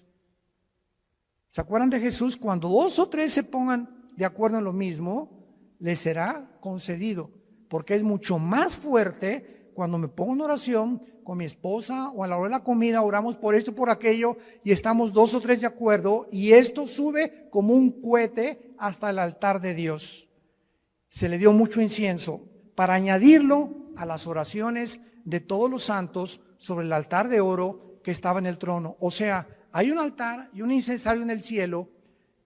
¿Se acuerdan de Jesús? Cuando 2 o 3 se pongan de acuerdo en lo mismo, les será concedido, porque es mucho más fuerte cuando me pongo en oración con mi esposa o a la hora de la comida, oramos por esto, por aquello, y estamos 2 o 3 de acuerdo, y esto sube como un cohete hasta el altar de Dios. Se le dio mucho incienso para añadirlo a las oraciones de todos los santos sobre el altar de oro que estaba en el trono. O sea, hay un altar y un incensario en el cielo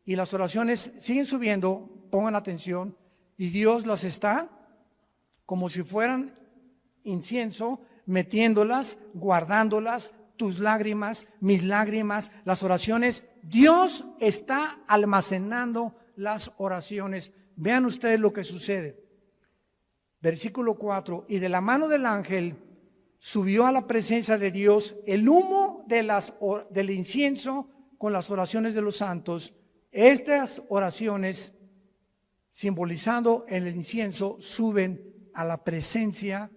y las oraciones siguen subiendo, pongan atención, y Dios las está como si fueran incienso, metiéndolas, guardándolas, tus lágrimas, mis lágrimas, las oraciones. Dios está almacenando las oraciones. Vean ustedes lo que sucede. Versículo 4, y de la mano del ángel subió a la presencia de Dios el humo del incienso con las oraciones de los santos. Estas oraciones, simbolizando el incienso, suben a la presencia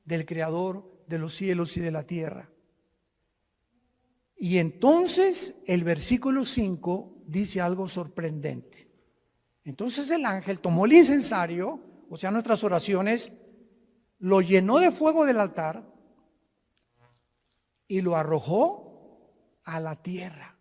del Creador de los cielos y de la tierra. Y entonces el versículo 5 dice algo sorprendente. Entonces el ángel tomó el incensario, o sea, nuestras oraciones, lo llenó de fuego del altar y lo arrojó a la tierra.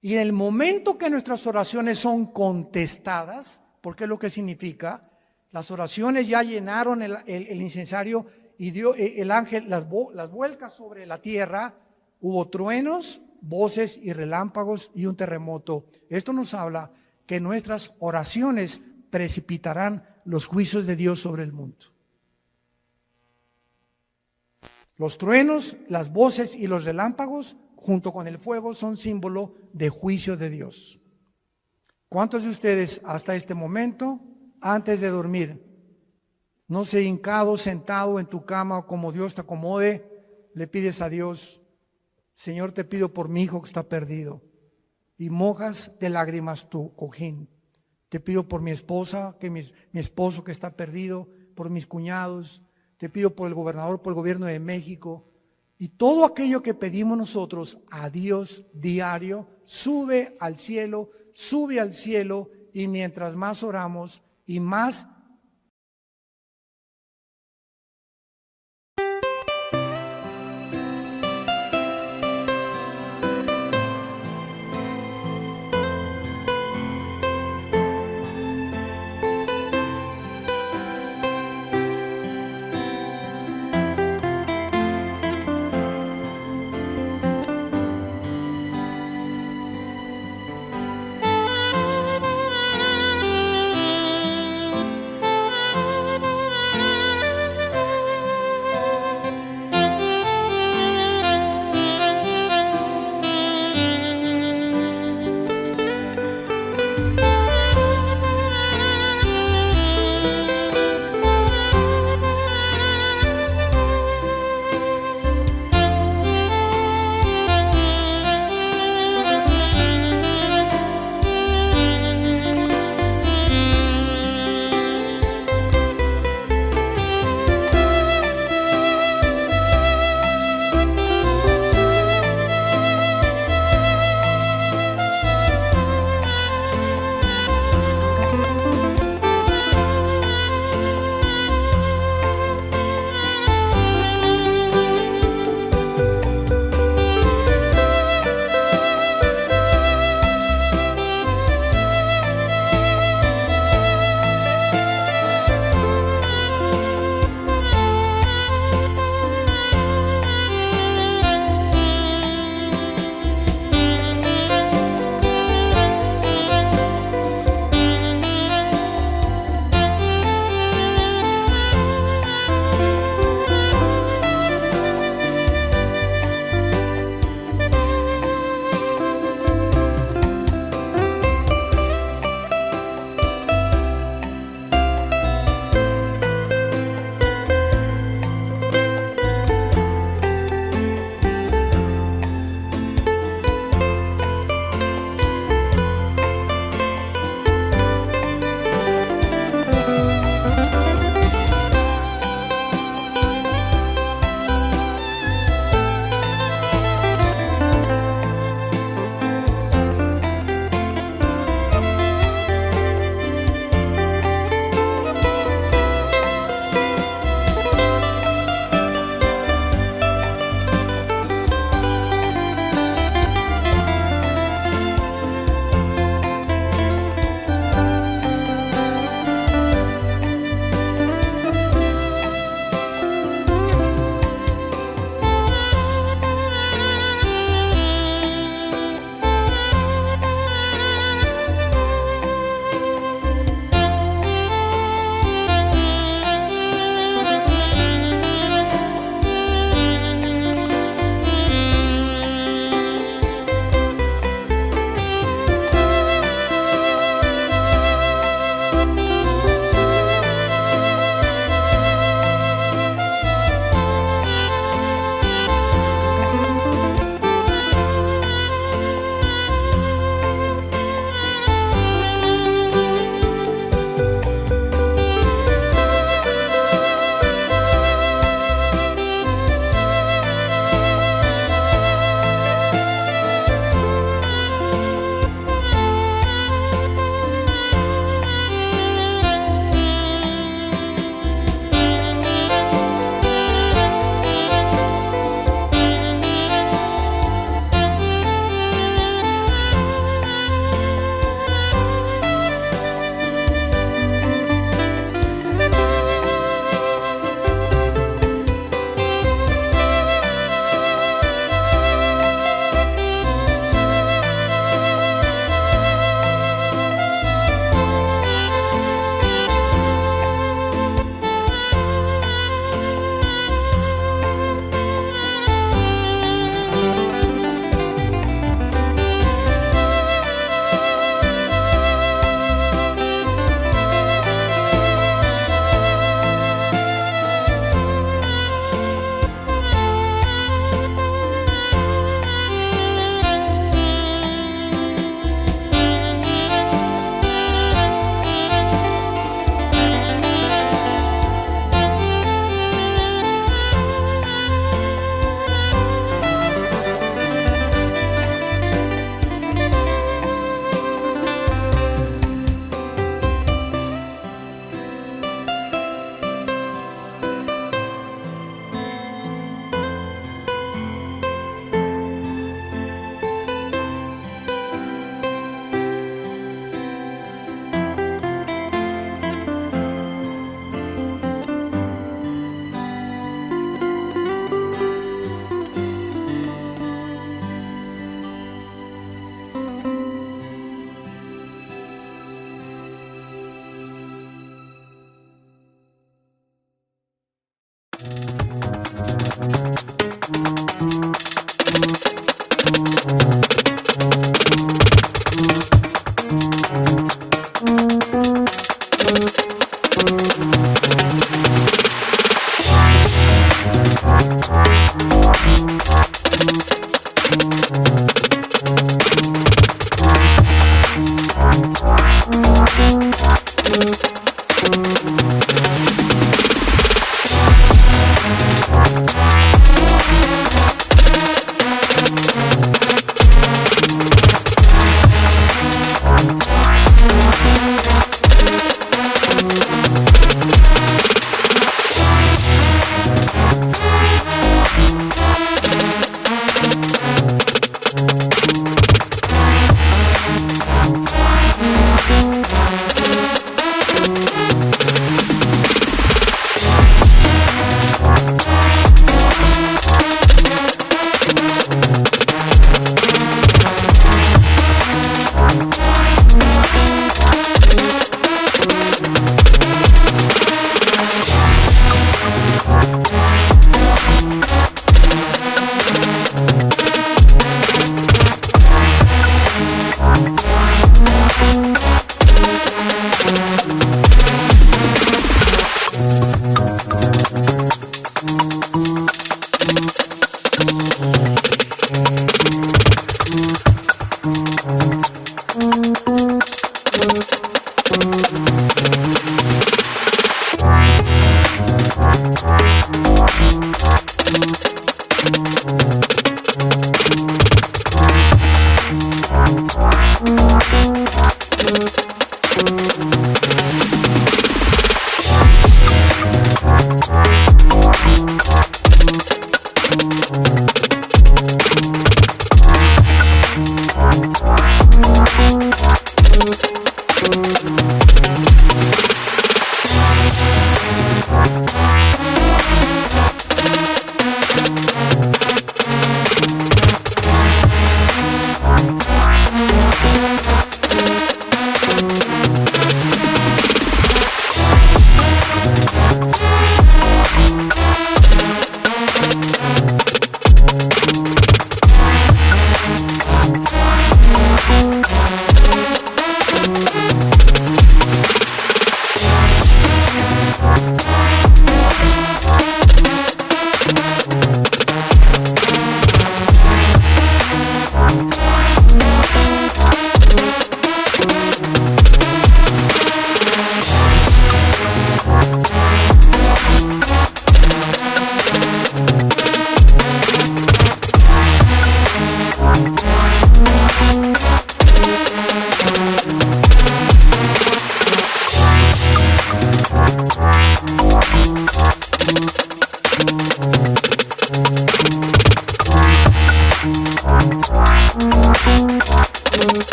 Y en el momento que nuestras oraciones son contestadas, porque es lo que significa, las oraciones ya llenaron el incensario y el ángel las vuelca sobre la tierra, hubo truenos, voces y relámpagos y un terremoto. Esto nos habla que nuestras oraciones precipitarán los juicios de Dios sobre el mundo. Los truenos, las voces y los relámpagos, junto con el fuego, son símbolo de juicio de Dios. ¿Cuántos de ustedes hasta este momento, antes de dormir, no se hincado, sentado en tu cama o como Dios te acomode, le pides a Dios, Señor, te pido por mi hijo que está perdido, y mojas de lágrimas tu cojín? Te pido por mi esposa, mi esposo que está perdido, por mis cuñados, te pido por el gobernador, por el gobierno de México. Y todo aquello que pedimos nosotros a Dios diario sube al cielo, y mientras más oramos y más